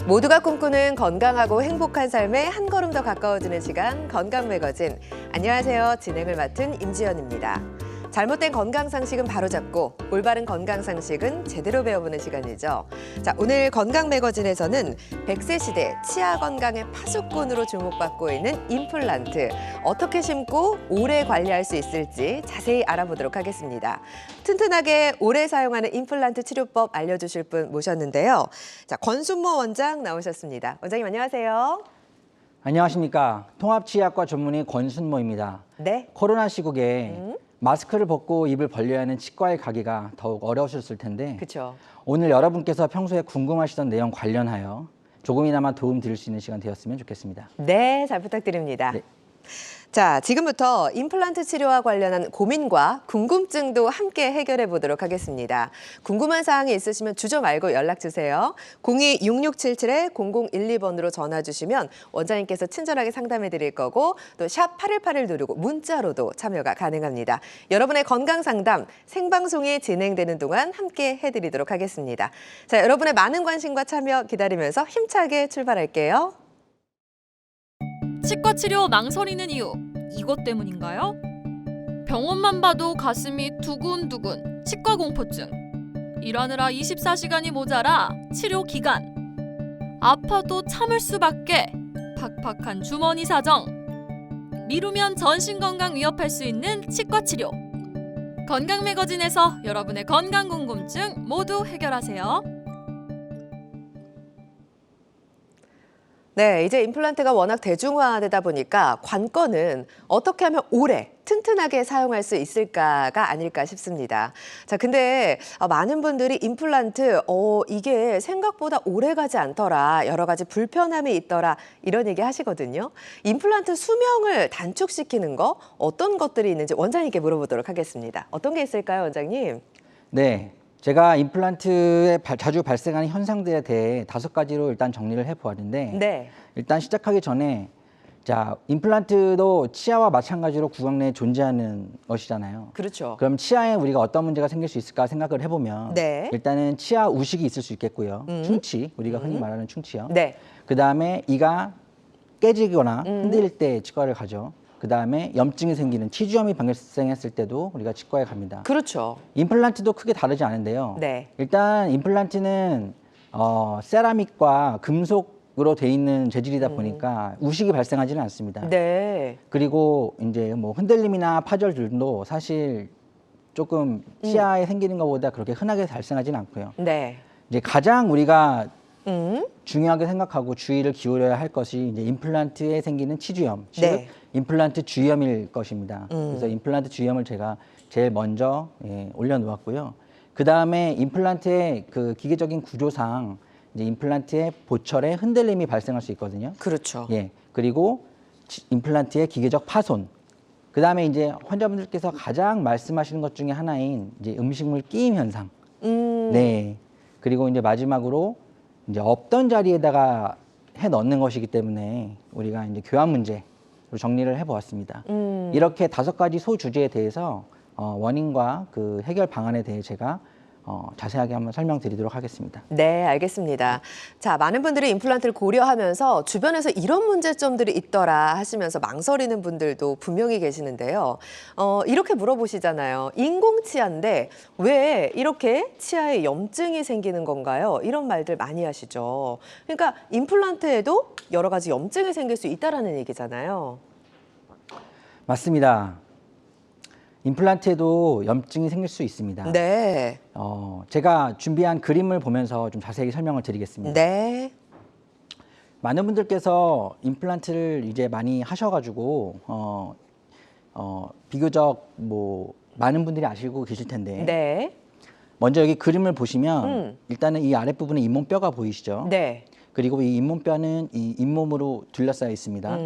모두가 꿈꾸는 건강하고 행복한 삶에 한 걸음 더 가까워지는 시간 건강 매거진. 안녕하세요. 진행을 맡은 임지연입니다. 잘못된 건강 상식은 바로잡고 올바른 건강 상식은 제대로 배워보는 시간이죠. 자, 오늘 건강 매거진에서는 100세 시대 치아 건강의 파수꾼으로 주목받고 있는 임플란트. 어떻게 심고 오래 관리할 수 있을지 자세히 알아보도록 하겠습니다. 튼튼하게 오래 사용하는 임플란트 치료법 알려주실 분 모셨는데요. 자, 권순모 원장 나오셨습니다. 원장님 안녕하세요. 안녕하십니까. 통합치의학과 전문의 권순모입니다. 네. 코로나 시국에 마스크를 벗고 입을 벌려야 하는 치과에 가기가 더욱 어려우셨을 텐데 그렇죠. 오늘 여러분께서 평소에 궁금하시던 내용 관련하여 조금이나마 도움 드릴 수 있는 시간 되었으면 좋겠습니다. 네, 잘 부탁드립니다. 네. 자, 지금부터 임플란트 치료와 관련한 고민과 궁금증도 함께 해결해 보도록 하겠습니다. 궁금한 사항이 있으시면 주저 말고 연락 주세요. 02-6677-0012번으로 전화 주시면 원장님께서 친절하게 상담해 드릴 거고 또 샵 8181 누르고 문자로도 참여가 가능합니다. 여러분의 건강 상담 생방송이 진행되는 동안 함께 해드리도록 하겠습니다. 자, 여러분의 많은 관심과 참여 기다리면서 힘차게 출발할게요. 치과 치료 망설이는 이유, 이것 때문인가요? 병원만 봐도 가슴이 두근두근, 치과 공포증. 일하느라 24시간이 모자라 치료 기간. 아파도 참을 수밖에, 팍팍한 주머니 사정. 미루면 전신 건강 위협할 수 있는 치과 치료. 건강 매거진에서 여러분의 건강 궁금증 모두 해결하세요. 네, 이제 임플란트가 워낙 대중화되다 보니까 관건은 어떻게 하면 오래 튼튼하게 사용할 수 있을까가 아닐까 싶습니다. 자, 근데 많은 분들이 임플란트 이게 생각보다 오래 가지 않더라, 여러 가지 불편함이 있더라 이런 얘기 하시거든요. 임플란트 수명을 단축시키는 거 어떤 것들이 있는지 원장님께 물어보도록 하겠습니다. 어떤 게 있을까요, 원장님? 네. 제가 임플란트에 자주 발생하는 현상들에 대해 5가지로 일단 정리를 해보았는데 네. 일단 시작하기 전에 자, 임플란트도 치아와 마찬가지로 구강 내에 존재하는 것이잖아요. 그렇죠. 그럼 치아에 우리가 어떤 문제가 생길 수 있을까 생각을 해보면 네. 일단은 치아 우식이 있을 수 있겠고요. 충치, 우리가 흔히 말하는 충치요. 네. 그다음에 이가 깨지거나 흔들릴 때 치과를 가죠. 그다음에 염증이 생기는 치주염이 발생했을 때도 우리가 치과에 갑니다. 그렇죠. 임플란트도 크게 다르지 않은데요. 네. 일단 임플란트는 세라믹과 금속으로 돼 있는 재질이다 보니까 우식이 발생하지는 않습니다. 네. 그리고 이제 뭐 흔들림이나 파절들도 사실 조금 치아에 생기는 것보다 그렇게 흔하게 발생하지는 않고요. 네. 이제 가장 우리가 중요하게 생각하고 주의를 기울여야 할 것이 이제 임플란트에 생기는 치주염, 즉 네. 임플란트 주위염일 것입니다. 그래서 임플란트 주위염을 제가 제일 먼저 올려놓았고요. 그 다음에 임플란트의 그 기계적인 구조상 이제 임플란트의 보철에 흔들림이 발생할 수 있거든요. 그렇죠. 예, 그리고 임플란트의 기계적 파손. 그 다음에 이제 환자분들께서 가장 말씀하시는 것 중에 하나인 이제 음식물 끼임 현상. 네. 그리고 이제 마지막으로 이제 없던 자리에다가 해 넣는 것이기 때문에 우리가 이제 교환 문제로 정리를 해보았습니다. 이렇게 5가지 소주제에 대해서 원인과 그 해결 방안에 대해 제가 자세하게 한번 설명드리도록 하겠습니다. 네, 알겠습니다. 자, 많은 분들이 임플란트를 고려하면서 주변에서 이런 문제점들이 있더라 하시면서 망설이는 분들도 분명히 계시는데요. 이렇게 물어보시잖아요. 인공치아인데 왜 이렇게 치아에 염증이 생기는 건가요? 이런 말들 많이 하시죠. 그러니까 임플란트에도 여러 가지 염증이 생길 수 있다라는 얘기잖아요. 맞습니다. 임플란트에도 염증이 생길 수 있습니다. 네. 제가 준비한 그림을 보면서 좀 자세히 설명을 드리겠습니다. 네. 많은 분들께서 임플란트를 이제 많이 하셔가지고 비교적 뭐 많은 분들이 아시고 계실 텐데 네. 먼저 여기 그림을 보시면 일단은 이 아랫부분에 잇몸뼈가 보이시죠? 네. 그리고 이 잇몸뼈는 이 잇몸으로 둘러싸여 있습니다.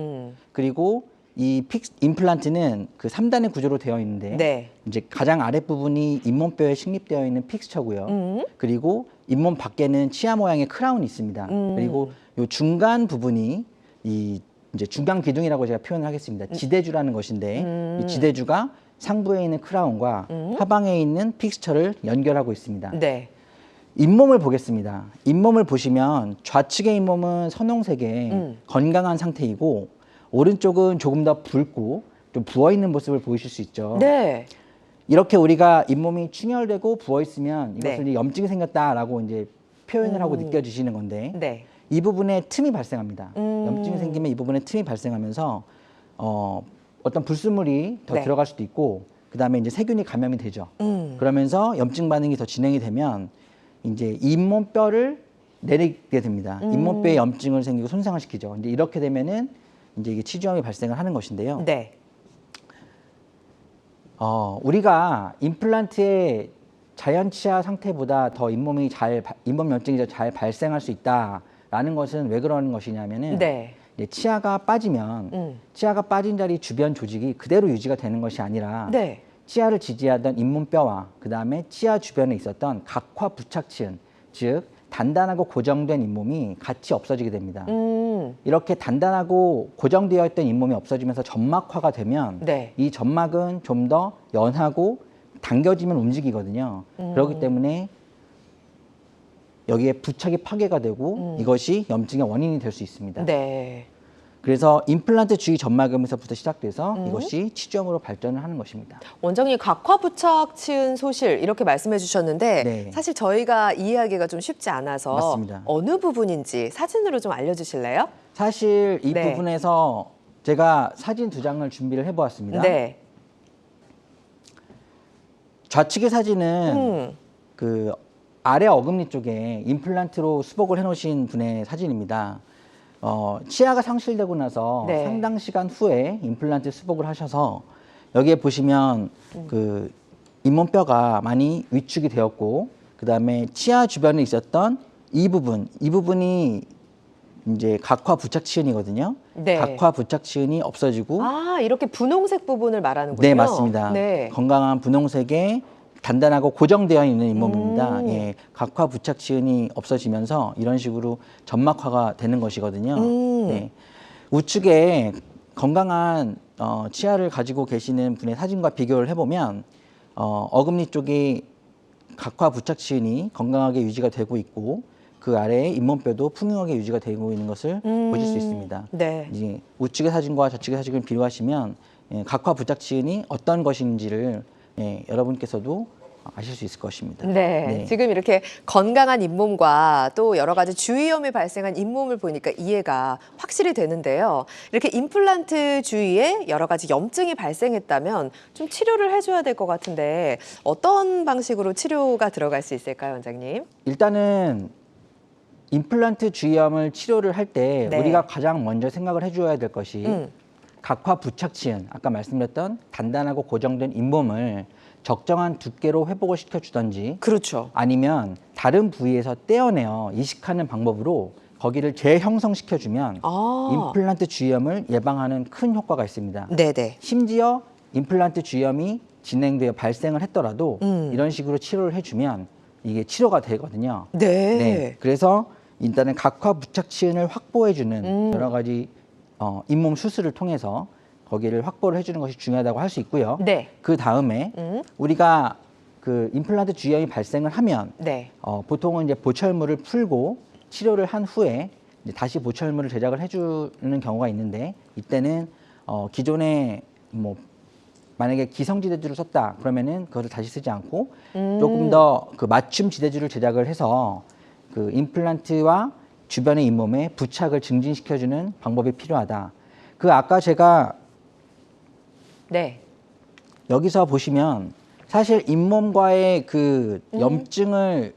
그리고 이 임플란트는 그 3단의 구조로 되어 있는데 네. 이제 가장 아랫부분이 잇몸뼈에 식립되어 있는 픽스처고요. 그리고 잇몸 밖에는 치아 모양의 크라운이 있습니다. 그리고 이 중간 부분이 이 이제 중간 기둥이라고 제가 표현을 하겠습니다. 지대주라는 것인데 이 지대주가 상부에 있는 크라운과 하방에 있는 픽스처를 연결하고 있습니다. 네. 잇몸을 보겠습니다. 잇몸을 보시면 좌측의 잇몸은 선홍색의 건강한 상태이고 오른쪽은 조금 더 붉고 좀 부어있는 모습을 보이실 수 있죠. 네. 이렇게 우리가 잇몸이 충혈되고 부어있으면 이것을 네. 이제 염증이 생겼다라고 이제 표현을 하고 느껴지시는 건데 네. 이 부분에 틈이 발생합니다. 염증이 생기면 이 부분에 틈이 발생하면서 어떤 불순물이 더 네. 들어갈 수도 있고 그 다음에 이제 세균이 감염이 되죠. 그러면서 염증 반응이 더 진행이 되면 이제 잇몸뼈를 내리게 됩니다. 잇몸뼈에 염증을 생기고 손상을 시키죠. 이제 이렇게 되면은 이제 이게 치주염이 발생을 하는 것인데요. 네. 우리가 임플란트의 자연 치아 상태보다 더 잇몸 염증이 더 잘 발생할 수 있다라는 것은 왜 그러는 것이냐면은 네. 이제 치아가 빠지면 치아가 빠진 자리 주변 조직이 그대로 유지가 되는 것이 아니라 네. 치아를 지지하던 잇몸뼈와 그 다음에 치아 주변에 있었던 각화 부착치은, 즉 단단하고 고정된 잇몸이 같이 없어지게 됩니다. 이렇게 단단하고 고정되어 있던 잇몸이 없어지면서 점막화가 되면 네. 이 점막은 좀 더 연하고 당겨지면 움직이거든요. 그렇기 때문에 여기에 부착이 파괴가 되고 이것이 염증의 원인이 될 수 있습니다. 네. 그래서 임플란트 주위 점막염에서부터 시작돼서 이것이 치주염으로 발전을 하는 것입니다. 원장님 각화 부착 치은 소실 이렇게 말씀해 주셨는데 네. 사실 저희가 이해하기가 좀 쉽지 않아서 맞습니다. 어느 부분인지 사진으로 좀 알려주실래요? 사실 이 네. 부분에서 제가 사진 2장을 준비를 해보았습니다. 네. 좌측의 사진은 그 아래 어금니 쪽에 임플란트로 수복을 해놓으신 분의 사진입니다. 치아가 상실되고 나서 네. 상당 시간 후에 임플란트 수복을 하셔서 여기에 보시면 그 잇몸뼈가 많이 위축이 되었고 그 다음에 치아 주변에 있었던 이 부분이 이제 각화 부착치은이거든요. 네. 각화 부착치은이 없어지고 아 이렇게 분홍색 부분을 말하는군요. 네, 맞습니다. 네. 건강한 분홍색의 단단하고 고정되어 있는 잇몸입니다. 예, 각화 부착치은이 없어지면서 이런 식으로 점막화가 되는 것이거든요. 네. 우측에 건강한 치아를 가지고 계시는 분의 사진과 비교를 해보면 어금니 쪽에 각화 부착치은이 건강하게 유지가 되고 있고 그 아래에 잇몸뼈도 풍요하게 유지가 되고 있는 것을 보실 수 있습니다. 네. 이제 우측의 사진과 좌측의 사진을 비교하시면 각화 부착치은이 어떤 것인지를 여러분께서도 아실 수 있을 것입니다. 네. 지금 이렇게 건강한 잇몸과 또 여러 가지 주위염이 발생한 잇몸을 보니까 이해가 확실히 되는데요. 이렇게 임플란트 주위에 여러 가지 염증이 발생했다면 좀 치료를 해줘야 될 것 같은데 어떤 방식으로 치료가 들어갈 수 있을까요, 원장님? 일단은 임플란트 주위염을 치료를 할 때 네. 우리가 가장 먼저 생각을 해줘야 될 것이 각화 부착치은, 아까 말씀드렸던 단단하고 고정된 잇몸을 적정한 두께로 회복을 시켜주던지 그렇죠. 아니면 다른 부위에서 떼어내어 이식하는 방법으로 거기를 재형성시켜주면 임플란트 주위염을 예방하는 큰 효과가 있습니다. 네네. 심지어 임플란트 주위염이 진행되어 발생을 했더라도 이런 식으로 치료를 해주면 이게 치료가 되거든요. 네. 그래서 일단은 각화 부착치은을 확보해주는 여러 가지 잇몸 수술을 통해서 거기를 확보를 해주는 것이 중요하다고 할 수 있고요. 네. 그 다음에 우리가 그 임플란트 주위염이 발생을 하면 네. 보통은 이제 보철물을 풀고 치료를 한 후에 이제 다시 보철물을 제작을 해주는 경우가 있는데 이때는 기존에 뭐 만약에 기성 지대주를 썼다 그러면은 그것을 다시 쓰지 않고 조금 더 그 맞춤 지대주를 제작을 해서 그 임플란트와 주변의 잇몸에 부착을 증진시켜주는 방법이 필요하다. 그 아까 제가 네. 여기서 보시면 사실 잇몸과의 그 염증을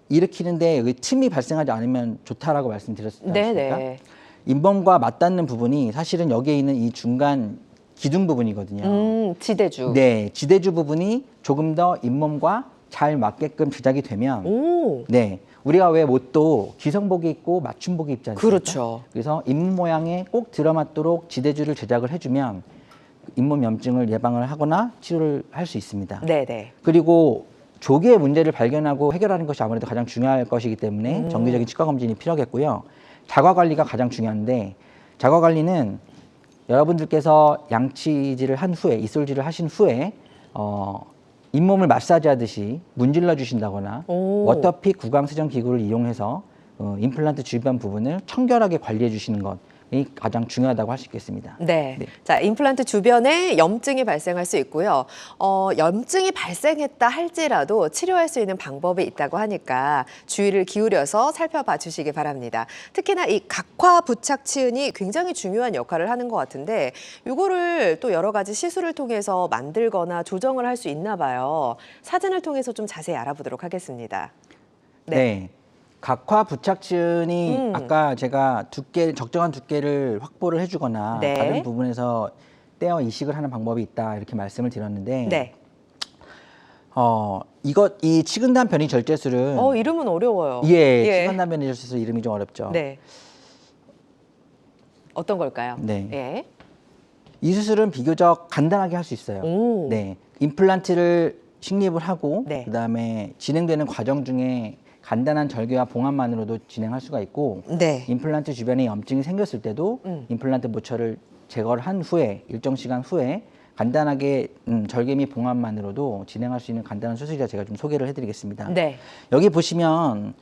일으키는데 여기 틈이 발생하지 않으면 좋다라고 말씀드렸지 않습니까? 네네. 잇몸과 맞닿는 부분이 사실은 여기에 있는 이 중간 기둥 부분이거든요. 지대주. 네, 지대주 부분이 조금 더 잇몸과 잘 맞게끔 제작이 되면 오. 네, 우리가 왜 못도 기성복이 있고 맞춤복이 입지 않습니까? 그렇죠. 그래서 잇몸 모양에 꼭 들어맞도록 지대주를 제작을 해주면 잇몸 염증을 예방을 하거나 치료를 할 수 있습니다. 네네. 그리고 조기에 문제를 발견하고 해결하는 것이 아무래도 가장 중요할 것이기 때문에 정기적인 치과 검진이 필요하겠고요. 자가 관리가 가장 중요한데 자가 관리는 여러분들께서 양치질을 한 후에 이솔질을 하신 후에 잇몸을 마사지하듯이 문질러 주신다거나 오. 워터픽 구강 세정 기구를 이용해서 임플란트 주변 부분을 청결하게 관리해 주시는 것이 가장 중요하다고 할 수 있겠습니다. 네. 네. 자, 임플란트 주변에 염증이 발생할 수 있고요. 염증이 발생했다 할지라도 치료할 수 있는 방법이 있다고 하니까 주의를 기울여서 살펴봐 주시기 바랍니다. 특히나 이 각화 부착 치은이 굉장히 중요한 역할을 하는 것 같은데 이거를 또 여러 가지 시술을 통해서 만들거나 조정을 할 수 있나 봐요. 사진을 통해서 좀 자세히 알아보도록 하겠습니다. 네. 각화 부착층이 아까 제가 적정한 두께를 확보를 해주거나 네. 다른 부분에서 떼어 이식을 하는 방법이 있다 이렇게 말씀을 드렸는데 네. 이 치근단 변이 절제술은 이름은 어려워요. 치근단 변이 절제술 이름이 좀 어렵죠. 네. 어떤 걸까요? 네. 예. 이 수술은 비교적 간단하게 할 수 있어요. 오. 네. 임플란트를 식립을 하고 네. 그다음에 진행되는 과정 중에 간단한 절개와 봉합만으로도 진행할 수가 있고 네. 임플란트 주변에 염증이 생겼을 때도 임플란트 모처를 제거를 한 후에 일정 시간 후에 간단하게 절개 및 봉합만으로도 진행할 수 있는 간단한 수술이라 제가 좀 소개를 해드리겠습니다. 네. 여기 보시면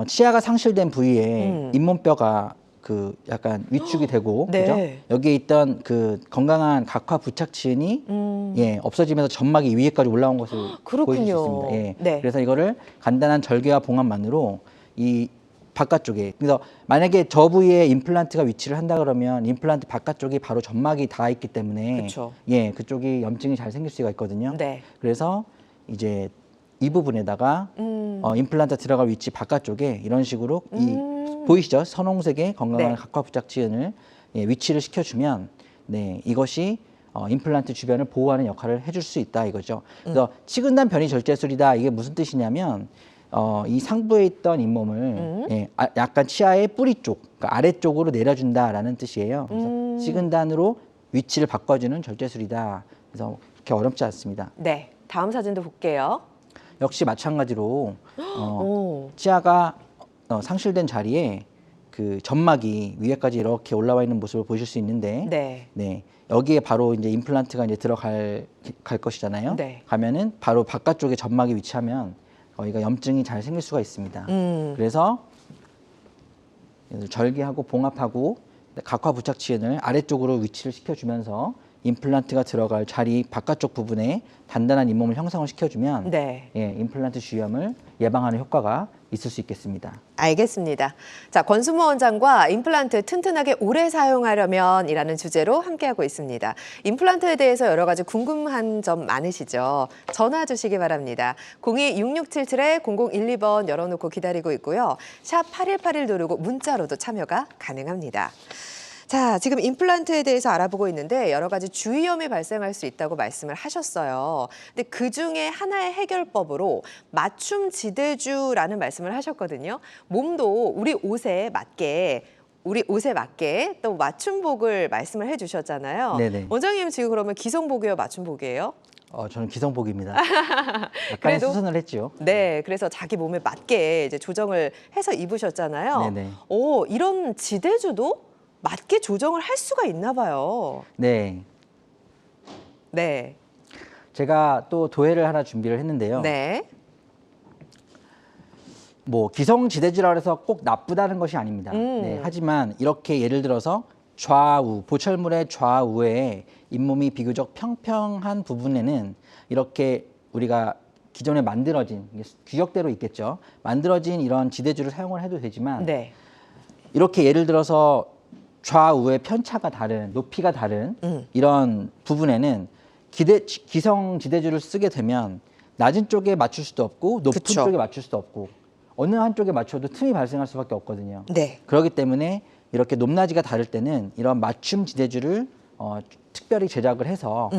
치아가 상실된 부위에 잇몸뼈가 그 약간 위축이 되고 네. 그죠? 여기에 있던 그 건강한 각화 부착 치은이 없어지면서 점막이 위에까지 올라온 것을 그렇군요. 보여줄 수 있습니다. 예. 네. 그래서 이거를 간단한 절개와 봉합만으로 이 바깥쪽에 그래서 만약에 저 부위에 임플란트가 위치를 한다 그러면 임플란트 바깥쪽이 바로 점막이 닿아 있기 때문에 그쵸. 그쪽이 염증이 잘 생길 수가 있거든요. 네. 그래서 이제 이 부분에다가 임플란트 들어갈 위치 바깥쪽에 이런 식으로 보이시죠? 선홍색의 건강한 네. 각화 부착 치은을 위치를 시켜주면 이것이 임플란트 주변을 보호하는 역할을 해줄 수 있다 이거죠. 그래서 치근단 변이 절제술이다 이게 무슨 뜻이냐면 이 상부에 있던 잇몸을 약간 치아의 뿌리 쪽, 그러니까 아래쪽으로 내려준다라는 뜻이에요. 그래서 치근단으로 위치를 바꿔주는 절제술이다. 그래서 그렇게 어렵지 않습니다. 네. 다음 사진도 볼게요. 역시 마찬가지로 오. 치아가 상실된 자리에 그 점막이 위에까지 이렇게 올라와 있는 모습을 보실 수 있는데, 네. 여기에 바로 이제 임플란트가 이제 갈 것이잖아요. 네. 가면은 바로 바깥쪽에 점막이 위치하면 거기가 염증이 잘 생길 수가 있습니다. 그래서 절개하고 봉합하고 각화 부착 치은을 아래쪽으로 위치를 시켜주면서 임플란트가 들어갈 자리 바깥쪽 부분에 단단한 잇몸을 형성을 시켜주면 임플란트 주위염을 예방하는 효과가 있을 수 있겠습니다. 알겠습니다. 자, 권순모 원장과 임플란트 튼튼하게 오래 사용하려면 이라는 주제로 함께하고 있습니다. 임플란트에 대해서 여러 가지 궁금한 점 많으시죠? 전화 주시기 바랍니다. 02-6677-0012번 열어놓고 기다리고 있고요. 샵 8181 누르고 문자로도 참여가 가능합니다. 자, 지금 임플란트에 대해서 알아보고 있는데 여러 가지 주위염이 발생할 수 있다고 말씀을 하셨어요. 근데 그중에 하나의 해결법으로 맞춤 지대주라는 말씀을 하셨거든요. 몸도 우리 옷에 맞게 또 맞춤복을 말씀을 해주셨잖아요. 네네. 원장님 지금 그러면 기성복이에요, 맞춤복이에요? 저는 기성복입니다. 약간의 수선을 했죠. 네, 그래서 자기 몸에 맞게 이제 조정을 해서 입으셨잖아요. 네네. 이런 지대주도 맞게 조정을 할 수가 있나 봐요. 네. 네. 제가 또 도해를 하나 준비를 했는데요. 네. 뭐 기성지대주라고 해서 꼭 나쁘다는 것이 아닙니다. 하지만 이렇게 예를 들어서 좌우, 보철물의 좌우에 잇몸이 비교적 평평한 부분에는 이렇게 우리가 기존에 만들어진, 규격대로 있겠죠. 만들어진 이런 지대주를 사용을 해도 되지만 이렇게 예를 들어서 좌우의 편차가 다른, 높이가 다른 이런 부분에는 기성 지대주를 쓰게 되면 낮은 쪽에 맞출 수도 없고 높은 쪽에 맞출 수도 없고 어느 한쪽에 맞춰도 틈이 발생할 수밖에 없거든요. 그렇기 때문에 이렇게 높낮이가 다를 때는 이런 맞춤 지대주를 특별히 제작을 해서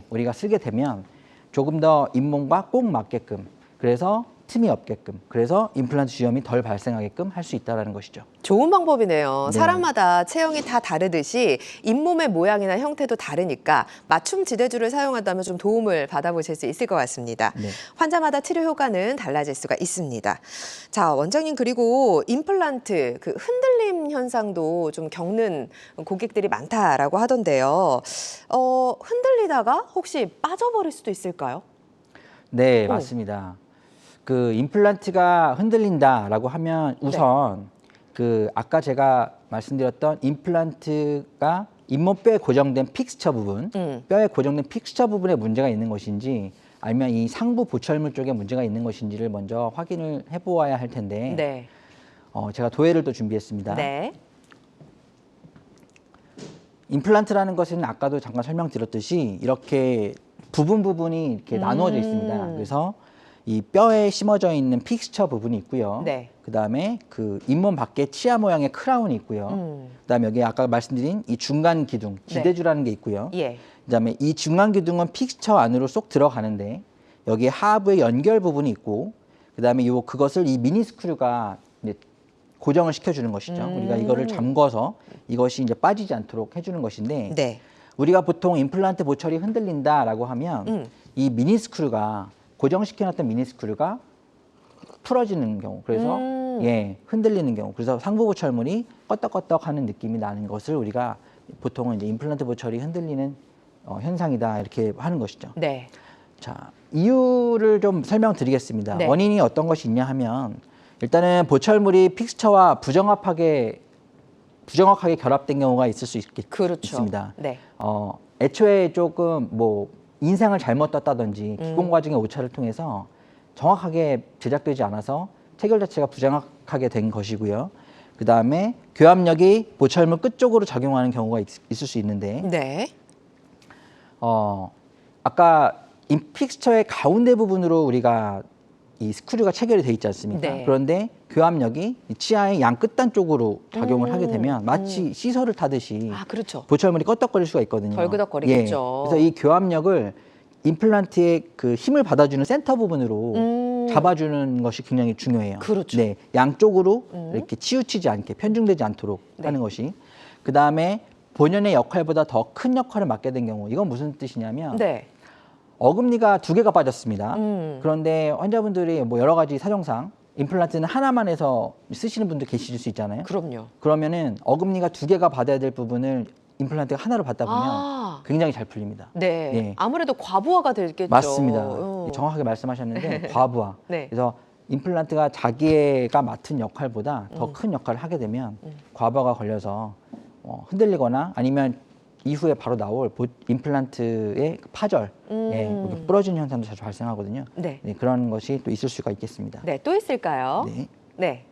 우리가 쓰게 되면 조금 더 잇몸과 꼭 맞게끔 그래서 틈이 없게끔 그래서 임플란트 주염이 덜 발생하게끔 할 수 있다는 것이죠. 좋은 방법이네요. 네. 사람마다 체형이 다 다르듯이 잇몸의 모양이나 형태도 다르니까 맞춤 지대주를 사용한다면 좀 도움을 받아보실 수 있을 것 같습니다. 네. 환자마다 치료 효과는 달라질 수가 있습니다. 자, 원장님 그리고 임플란트 그 흔들림 현상도 좀 겪는 고객들이 많다라고 하던데요. 흔들리다가 혹시 빠져버릴 수도 있을까요? 네, 오. 맞습니다. 그 임플란트가 흔들린다라고 하면 네. 우선 그 아까 제가 말씀드렸던 임플란트가 잇몸뼈에 고정된 픽스처 부분, 뼈에 고정된 픽스처 부분에 문제가 있는 것인지 아니면 이 상부 보철물 쪽에 문제가 있는 것인지를 먼저 확인을 해보아야 할 텐데 네. 제가 도해를 또 준비했습니다. 네. 임플란트라는 것은 아까도 잠깐 설명드렸듯이 이렇게 부분이 이렇게 나누어져 있습니다. 그래서 이 뼈에 심어져 있는 픽스처 부분이 있고요. 네. 그다음에 그 잇몸 밖에 치아 모양의 크라운이 있고요. 그다음에 여기 아까 말씀드린 이 중간 기둥, 지대주라는 게 있고요. 예. 그다음에 이 중간 기둥은 픽스처 안으로 쏙 들어가는데 여기에 하부에 연결 부분이 있고 그다음에 그것을 이 미니스크류가 이제 고정을 시켜주는 것이죠. 우리가 이거를 잠궈서 이것이 이제 빠지지 않도록 해주는 것인데 네. 우리가 보통 임플란트 보철이 흔들린다라고 하면 이 미니스크류가 고정시켜놨던 미니스크류가 풀어지는 경우, 그래서 흔들리는 경우, 그래서 상부 보철물이 껐덕껐덕하는 느낌이 나는 것을 우리가 보통은 이제 임플란트 보철이 흔들리는 현상이다 이렇게 하는 것이죠. 네. 자, 이유를 좀 설명드리겠습니다. 네. 원인이 어떤 것이 있냐 하면 일단은 보철물이 픽스처와 부정확하게 결합된 경우가 있을 수 그렇죠. 있습니다. 네. 애초에 조금 뭐 인상을 잘못 떴다든지 기공 과정의 오차를 통해서 정확하게 제작되지 않아서 체결 자체가 부정확하게 된 것이고요. 그 다음에 교합력이 보철물 끝 쪽으로 작용하는 경우가 있을 수 있는데, 네. 아까 픽스처의 가운데 부분으로 우리가 이 스크류가 체결이 돼 있지 않습니까? 네. 그런데 교합력이 이 치아의 양 끝단 쪽으로 작용을 하게 되면 마치 시설을 타듯이 아, 그렇죠. 보철물이 껐덕거릴 수가 있거든요. 덜그덕거리겠죠. 그래서 이 교합력을 임플란트의 그 힘을 받아주는 센터 부분으로 잡아주는 것이 굉장히 중요해요. 그렇죠. 네, 양쪽으로 이렇게 치우치지 않게 편중되지 않도록 하는 것이. 그 다음에 본연의 역할보다 더 큰 역할을 맡게 된 경우, 이건 무슨 뜻이냐면 네. 어금니가 2개가 빠졌습니다. 그런데 환자분들이 뭐 여러 가지 사정상 임플란트는 하나만 해서 쓰시는 분도 계실 수 있잖아요. 그럼요. 그러면은 어금니가 2개가 받아야 될 부분을 임플란트가 하나로 받다 보면 아. 굉장히 잘 풀립니다. 네. 예. 아무래도 과부하가 되겠죠. 맞습니다. 정확하게 말씀하셨는데 과부하. 네. 그래서 임플란트가 자기가 맡은 역할보다 더 큰 역할을 하게 되면 과부하가 걸려서 흔들리거나 아니면 이후에 바로 나올 임플란트의 파절, 이렇게 부러지는 현상도 자주 발생하거든요. 네. 네, 그런 것이 또 있을 수가 있겠습니다. 네, 또 있을까요? 네. 네.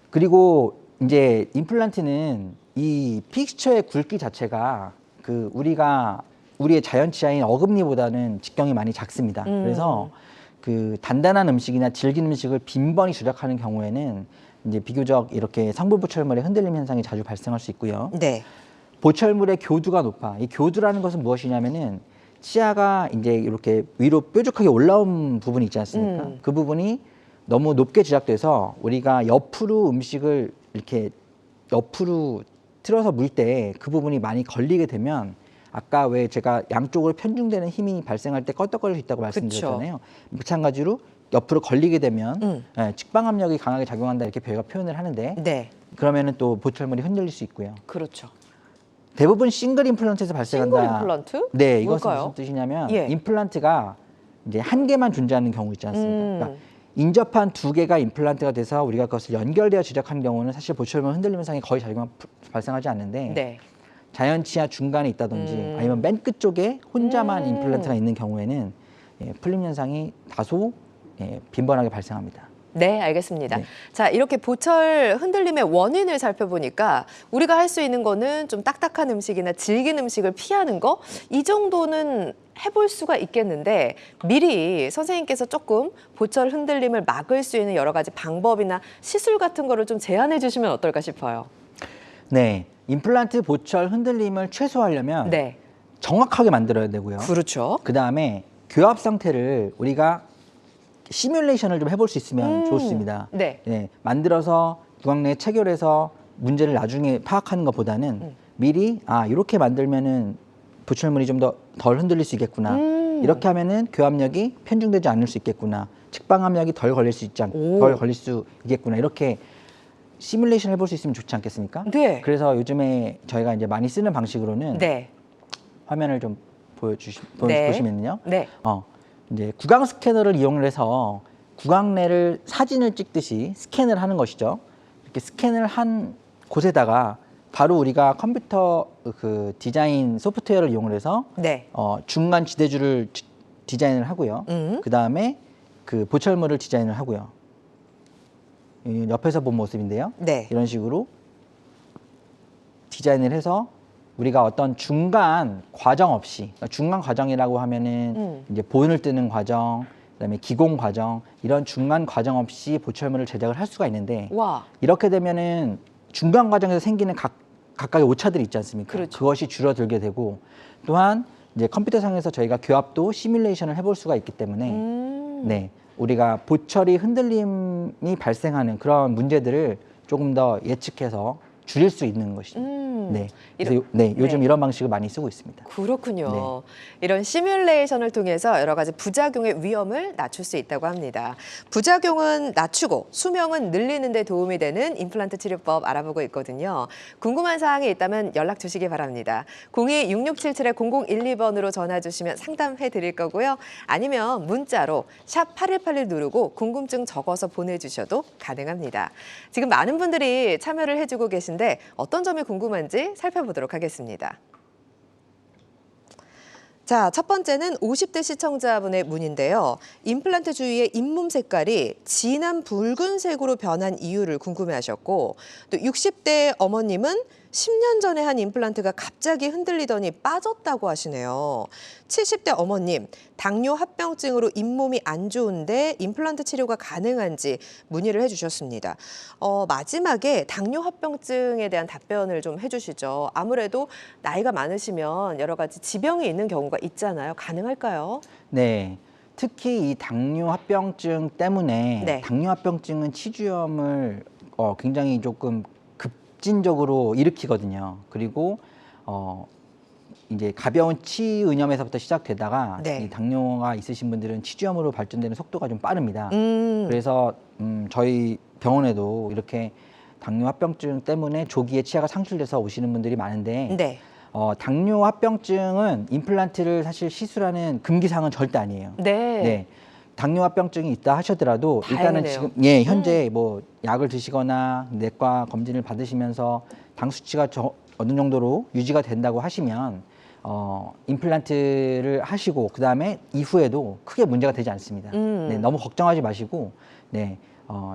그리고 이제 임플란트는 이 픽스처의 굵기 자체가 우리의 자연 치아인 어금니보다는 직경이 많이 작습니다. 그래서 그 단단한 음식이나 질긴 음식을 빈번히 조작하는 경우에는 이제 비교적 이렇게 상부 보철물의 흔들림 현상이 자주 발생할 수 있고요. 네. 보철물의 교두가 높아. 이 교두라는 것은 무엇이냐면은 치아가 이제 이렇게 위로 뾰족하게 올라온 부분이 있지 않습니까? 그 부분이 너무 높게 제작돼서 우리가 옆으로 음식을 이렇게 옆으로 틀어서 물 때 그 부분이 많이 걸리게 되면 아까 왜 제가 양쪽으로 편중되는 힘이 발생할 때 껐덕거릴 수 있다고 말씀드렸잖아요. 마찬가지로 옆으로 걸리게 되면 측방 압력이 강하게 작용한다 이렇게 저희가 표현을 하는데 네. 그러면은 또 보철물이 흔들릴 수 있고요. 그렇죠. 대부분 싱글 임플란트에서 발생한다. 싱글 임플란트? 네, 이것은 뭘까요? 무슨 뜻이냐면 예. 임플란트가 이제 한 개만 존재하는 경우 있지 않습니까? 그러니까 인접한 2개가 임플란트가 돼서 우리가 그것을 연결되어 제작한 경우는 사실 보철물 흔들림 현상이 거의 발생하지 않는데 네. 자연 치아 중간에 있다든지 아니면 맨 끝쪽에 혼자만 임플란트가 있는 경우에는 풀림 현상이 다소 빈번하게 발생합니다. 네, 알겠습니다. 네. 자, 이렇게 보철 흔들림의 원인을 살펴보니까 우리가 할 수 있는 거는 좀 딱딱한 음식이나 질긴 음식을 피하는 거, 이 정도는 해볼 수가 있겠는데 미리 선생님께서 조금 보철 흔들림을 막을 수 있는 여러 가지 방법이나 시술 같은 거를 좀 제안해 주시면 어떨까 싶어요. 네, 임플란트 보철 흔들림을 최소화하려면 네. 정확하게 만들어야 되고요. 그렇죠. 그 다음에 교합 상태를 우리가 시뮬레이션을 좀 해볼 수 있으면 좋습니다. 네. 만들어서 유광 내에 체결해서 문제를 나중에 파악하는 것보다는 미리 이렇게 만들면은 보철물이 좀 더 덜 흔들릴 수 있겠구나. 이렇게 하면은 교합력이 편중되지 않을 수 있겠구나. 측방 압력이 덜 걸릴 수 있겠구나. 이렇게 시뮬레이션 해볼 수 있으면 좋지 않겠습니까? 네. 그래서 요즘에 저희가 이제 많이 쓰는 방식으로는 네. 화면을 좀 보시면요. 네. 이제 구강 스캐너를 이용을 해서 구강내를 사진을 찍듯이 스캔을 하는 것이죠. 이렇게 스캔을 한 곳에다가 바로 우리가 컴퓨터 그 디자인 소프트웨어를 이용을 해서 네. 중간 지대줄을 디자인을 하고요. 그 다음에 그 보철물을 디자인을 하고요. 옆에서 본 모습인데요. 네. 이런 식으로 디자인을 해서 우리가 어떤 중간 과정 없이, 중간 과정이라고 하면은 이제 본을 뜨는 과정, 그다음에 기공 과정, 이런 중간 과정 없이 보철물을 제작을 할 수가 있는데, 와. 이렇게 되면은 중간 과정에서 생기는 각각의 오차들이 있지 않습니까? 그렇죠. 그것이 줄어들게 되고, 또한 이제 컴퓨터상에서 저희가 교합도 시뮬레이션을 해볼 수가 있기 때문에 네, 우리가 보철이 흔들림이 발생하는 그런 문제들을 조금 더 예측해서 줄일 수 있는 것이죠. 네, 그래서 요즘 이런 방식을 많이 쓰고 있습니다. 그렇군요. 이런 시뮬레이션을 통해서 여러 가지 부작용의 위험을 낮출 수 있다고 합니다. 부작용은 낮추고 수명은 늘리는 데 도움이 되는 임플란트 치료법 알아보고 있거든요. 궁금한 사항이 있다면 연락 주시기 바랍니다. 02-6677-0012번으로 전화 주시면 상담해 드릴 거고요. 아니면 문자로 샵 8181 누르고 궁금증 적어서 보내주셔도 가능합니다. 지금 많은 분들이 참여를 해주고 계신데 어떤 점이 궁금한지 살펴보도록 하겠습니다. 자, 첫 번째는 50대 시청자분의 문인데요. 임플란트 주위의 잇몸 색깔이 진한 붉은색으로 변한 이유를 궁금해하셨고, 또 60대 어머님은 10년 전에 한 임플란트가 갑자기 흔들리더니 빠졌다고 하시네요. 70대 어머님, 당뇨 합병증으로 잇몸이 안 좋은데 임플란트 치료가 가능한지 문의를 해주셨습니다. 마지막에 당뇨 합병증에 대한 답변을 좀 해주시죠. 아무래도 나이가 많으시면 여러 가지 지병이 있는 경우가 있잖아요. 가능할까요? 네. 특히 이 당뇨 합병증 때문에 네. 당뇨 합병증은 치주염을 굉장히 조금 급진적으로 일으키거든요. 그리고 이제 가벼운 치은염에서부터 시작되다가 네. 이 당뇨가 있으신 분들은 치주염으로 발전되는 속도가 좀 빠릅니다. 그래서 저희 병원에도 이렇게 당뇨 합병증 때문에 조기에 치아가 상실돼서 오시는 분들이 많은데 네. 당뇨 합병증은 임플란트를 사실 시술하는 금기사항은 절대 아니에요. 네. 당뇨 합병증이 있다 하셔더라도 일단은 다행이네요. 지금 현재 뭐 약을 드시거나 내과 검진을 받으시면서 당 수치가 어느 정도로 유지가 된다고 하시면 임플란트를 하시고 그 다음에 이후에도 크게 문제가 되지 않습니다. 네, 너무 걱정하지 마시고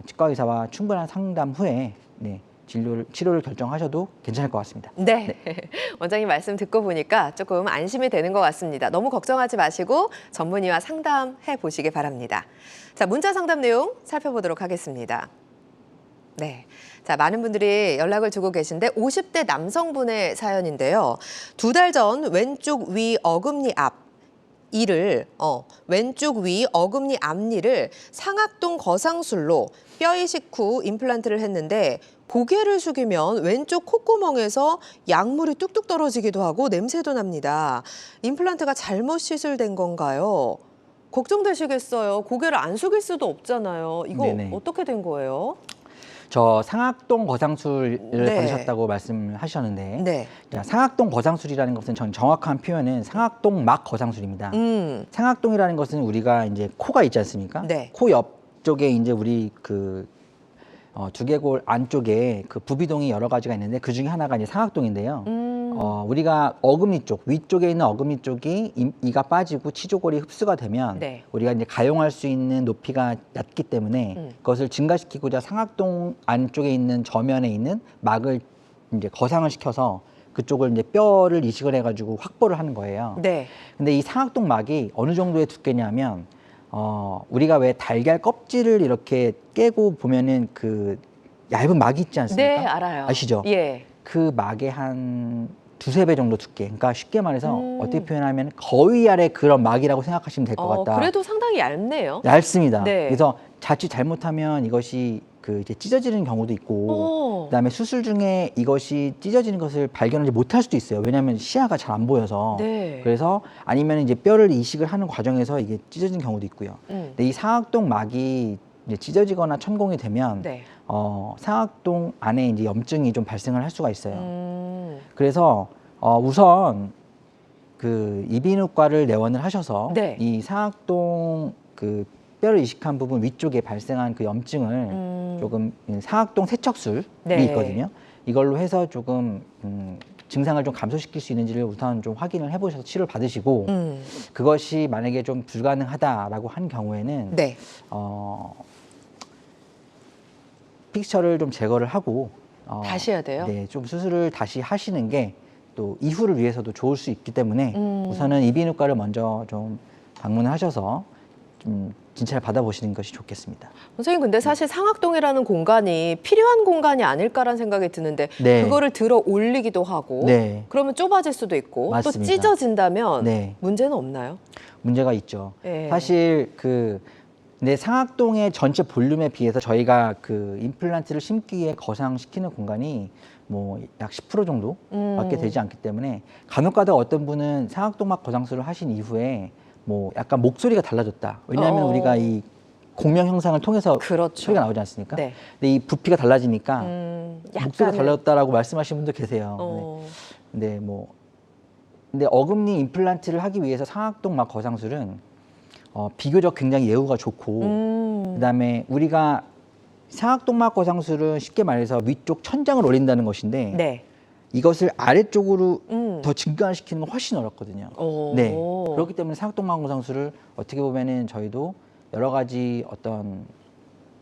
치과 의사와 충분한 상담 후에 치료를 결정하셔도 괜찮을 것 같습니다. 네. 원장님 말씀 듣고 보니까 조금 안심이 되는 것 같습니다. 너무 걱정하지 마시고 전문의와 상담해 보시기 바랍니다. 자, 문자 상담 내용 살펴보도록 하겠습니다. 네. 자, 많은 분들이 연락을 주고 계신데 50대 남성분의 사연인데요. 2달 전 왼쪽 위 어금니 앞 왼쪽 위 어금니 앞니를 상악동 거상술로 뼈 이식 후 임플란트를 했는데 고개를 숙이면 왼쪽 콧구멍에서 약물이 뚝뚝 떨어지기도 하고 냄새도 납니다. 임플란트가 잘못 시술된 건가요? 걱정되시겠어요. 고개를 안 숙일 수도 없잖아요. 이거 네네. 어떻게 된 거예요? 저 상악동 거상술을 네. 받으셨다고 말씀하셨는데 네. 자, 상악동 거상술이라는 것은 정확한 표현은 상악동 막 거상술입니다. 상악동이라는 것은 우리가 이제 코가 있지 않습니까? 네. 코 옆쪽에 이제 우리 그 두개골 안쪽에 그 부비동이 여러 가지가 있는데 그 중에 하나가 이제 상악동인데요. 우리가 어금니 쪽, 위쪽에 있는 어금니 쪽이 이가 빠지고 치조골이 흡수가 되면 네. 우리가 이제 가용할 수 있는 높이가 낮기 때문에 그것을 증가시키고자 상악동 안쪽에 있는 저면에 있는 막을 이제 거상을 시켜서 그쪽을 이제 뼈를 이식을 해가지고 확보를 하는 거예요. 네. 근데 이 상악동 막이 어느 정도의 두께냐면 우리가 왜 달걀 껍질을 이렇게 깨고 보면은 그 얇은 막이 있지 않습니까? 네, 알아요. 아시죠? 예. 그 막의 한 두세 배 정도 두께. 그러니까 쉽게 말해서 어떻게 표현하면 거위 아래 그런 막이라고 생각하시면 될 것 같다. 그래도 상당히 얇네요. 얇습니다. 네. 그래서 자칫 잘못하면 이것이 그 이제 찢어지는 경우도 있고, 그다음에 수술 중에 이것이 찢어지는 것을 발견하지 못할 수도 있어요. 왜냐하면 시야가 잘 안 보여서. 네. 그래서 아니면 이제 뼈를 이식을 하는 과정에서 이게 찢어진 경우도 있고요. 근데 이 상악동 막이 이제 찢어지거나 천공이 되면 네. 상악동 안에 이제 염증이 좀 발생을 할 수가 있어요. 그래서 우선 그 이비인후과를 내원을 하셔서 네. 이 상악동 그 뼈를 이식한 부분 위쪽에 발생한 그 염증을 조금 상악동 세척술이 네. 있거든요. 이걸로 해서 조금 증상을 좀 감소시킬 수 있는지를 우선 좀 확인을 해보셔서 치료를 받으시고 그것이 만약에 좀 불가능하다라고 한 경우에는 네. 픽처를 좀 제거를 하고 다시 해야 돼요? 네, 좀 수술을 다시 하시는 게 또 이후를 위해서도 좋을 수 있기 때문에 우선은 이비인후과를 먼저 좀 방문을 하셔서 좀 진찰을 받아보시는 것이 좋겠습니다. 선생님, 근데 사실 상악동이라는 공간이 필요한 공간이 아닐까라는 생각이 드는데 네. 그거를 들어 올리기도 하고 네. 그러면 좁아질 수도 있고 맞습니다. 또 찢어진다면 네. 문제는 없나요? 문제가 있죠. 예. 사실 근데 상악동의 전체 볼륨에 비해서 저희가 그 임플란트를 심기에 거상시키는 공간이 뭐 약 10% 정도밖에 되지 않기 때문에 간혹가다 어떤 분은 상악동막 거상술을 하신 이후에 뭐 약간 목소리가 달라졌다. 왜냐하면 우리가 이 공명 형상을 통해서 그렇죠. 소리가 나오지 않습니까? 네. 근데 이 부피가 달라지니까 목소리가 약간은- 달라졌다라고 말씀하시는 분도 계세요. 네. 근데 어금니 임플란트를 하기 위해서 상악동막 거상술은 비교적 굉장히 예후가 좋고 그다음에 우리가 상악동막 거상술은 쉽게 말해서 위쪽 천장을 올린다는 것인데 네. 이것을 아래쪽으로 더 증가시키는 건 훨씬 어렵거든요. 오. 네. 그렇기 때문에 상악동막 거상술을 어떻게 보면은 저희도 여러 가지 어떤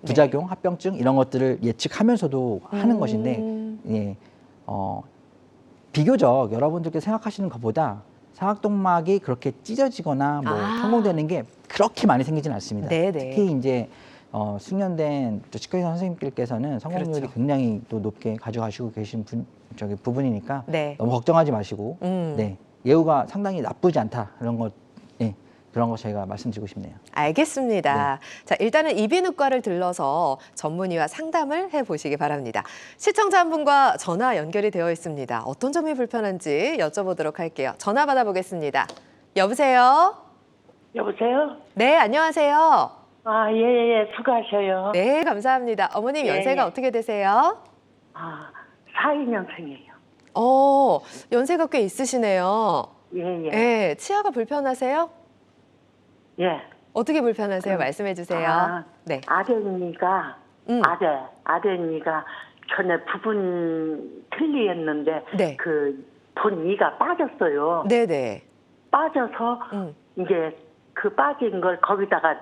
부작용, 합병증 이런 것들을 예측하면서도 하는 것인데 예. 비교적 여러분들께서 생각하시는 것보다 상악동막이 그렇게 찢어지거나 뭐 성공되는 게 그렇게 많이 생기진 않습니다. 네네. 특히 이제 숙련된 치과의사 선생님들께서는 성공률이 그렇죠. 굉장히 또 높게 가져가시고 계신 부분이니까 네. 너무 걱정하지 마시고 네, 예후가 상당히 나쁘지 않다 이런 것 그런 거 저희가 말씀드리고 싶네요. 알겠습니다. 자, 일단은 이비인후과를 들러서 전문의와 상담을 해보시기 바랍니다. 시청자 한 분과 전화 연결이 되어 있습니다. 어떤 점이 불편한지 여쭤보도록 할게요. 전화 받아보겠습니다. 여보세요? 여보세요? 네, 안녕하세요. 아, 예, 수고하셔요. 네, 감사합니다. 어머님 예, 연세가 예. 어떻게 되세요? 아, 42년생이에요. 연세가 꽤 있으시네요. 예, 예. 네, 치아가 불편하세요? 예. 어떻게 불편하세요? 말씀해 주세요. 아, 네. 아랫니가, 아랫니가 전에 부분 틀리했는데, 네. 본 이가 빠졌어요. 네네. 빠져서, 이제 그 빠진 걸 거기다가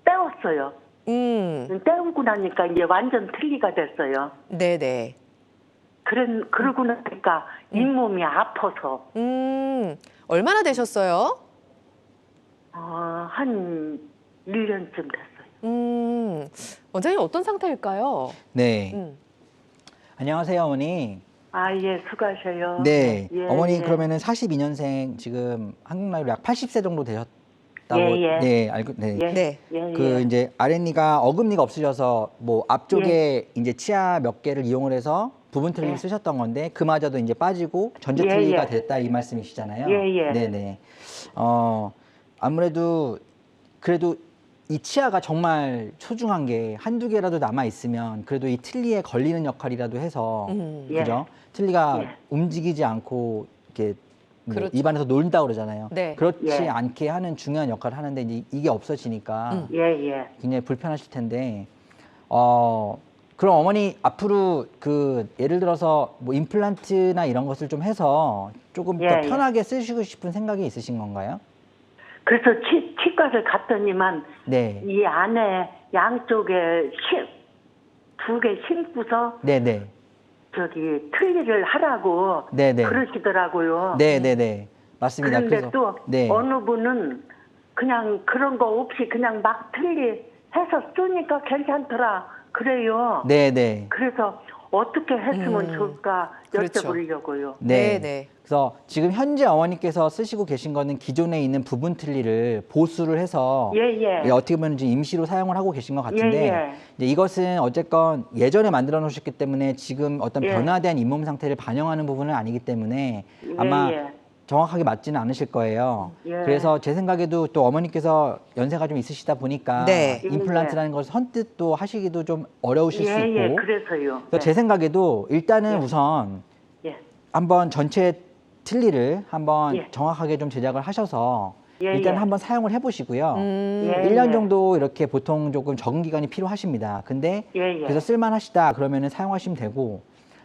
떼었어요. 떼우고 나니까 이제 완전 틀리가 됐어요. 네네. 그러고 나니까 잇몸이 아파서, 얼마나 되셨어요? 한 1년쯤 됐어요. 원장님 어떤 상태일까요? 네. 안녕하세요, 어머니. 아, 예, 수고하셔요. 네. 예, 어머니 예. 그러면은 42년생 지금 한국 나이로 약 80세 정도 되셨다고 예, 예. 네, 알고 네. 예, 네. 예, 그 예. 이제 아랫니가 어금니가 없으셔서 뭐 앞쪽에 이제 치아 몇 개를 이용을 해서 부분 틀니를 예. 쓰셨던 건데 그마저도 이제 빠지고 전체 예, 틀니가 예. 됐다 이 말씀이시잖아요. 예, 예. 네네. 아무래도 그래도 이 치아가 정말 소중한 게 한두 개라도 남아 있으면 그래도 이 틀니에 걸리는 역할이라도 해서 예. 그죠? 틀니가 예. 움직이지 않고 이렇게 뭐 그렇죠. 입안에서 논다 그러잖아요. 네. 그렇지 예. 않게 하는 중요한 역할을 하는데 이게 없어지니까 예, 예. 굉장히 불편하실 텐데 그럼 어머니 앞으로 예를 들어서 뭐 임플란트나 이런 것을 좀 해서 조금 더 예, 예. 편하게 쓰시고 싶은 생각이 있으신 건가요? 그래서 치과를 갔더니만 네. 이 안에 양쪽에 두 개 심고서 네네. 틀니를 하라고 네네. 그러시더라고요. 네네네. 맞습니다. 그런데 그래서 또 네. 어느 분은 그냥 그런 거 없이 그냥 막 틀니 해서 쓰니까 괜찮더라 그래요. 네네. 그래서 어떻게 했으면 좋을까 그렇죠. 여쭤보려고요. 네. 네네. 그래서 지금 현재 어머니께서 쓰시고 계신 거는 기존에 있는 부분 틀니를 보수를 해서 예, 예. 어떻게 보면 지금 임시로 사용을 하고 계신 것 같은데 예, 예. 이제 이것은 어쨌건 예전에 만들어 놓으셨기 때문에 지금 어떤 예. 변화된 잇몸 상태를 반영하는 부분은 아니기 때문에 아마 예. 정확하게 맞지는 않으실 거예요. 예. 그래서 제 생각에도 또 어머니께서 연세가 좀 있으시다 보니까 네. 임플란트라는 걸 선뜻 또 하시기도 좀 어려우실 수 있고 예, 그래서요. 그래서 제 생각에도 일단은 예. 우선 예. 한번 전체 틀니를 한번 예. 정확하게 좀 제작을 하셔서 예, 일단 예. 한번 사용을 해보시고요. 예, 1년 예. 정도 이렇게 보통 조금 적응 기간이 필요하십니다. 근데 예, 예. 그래서 쓸만하시다 그러면은 사용하시면 되고,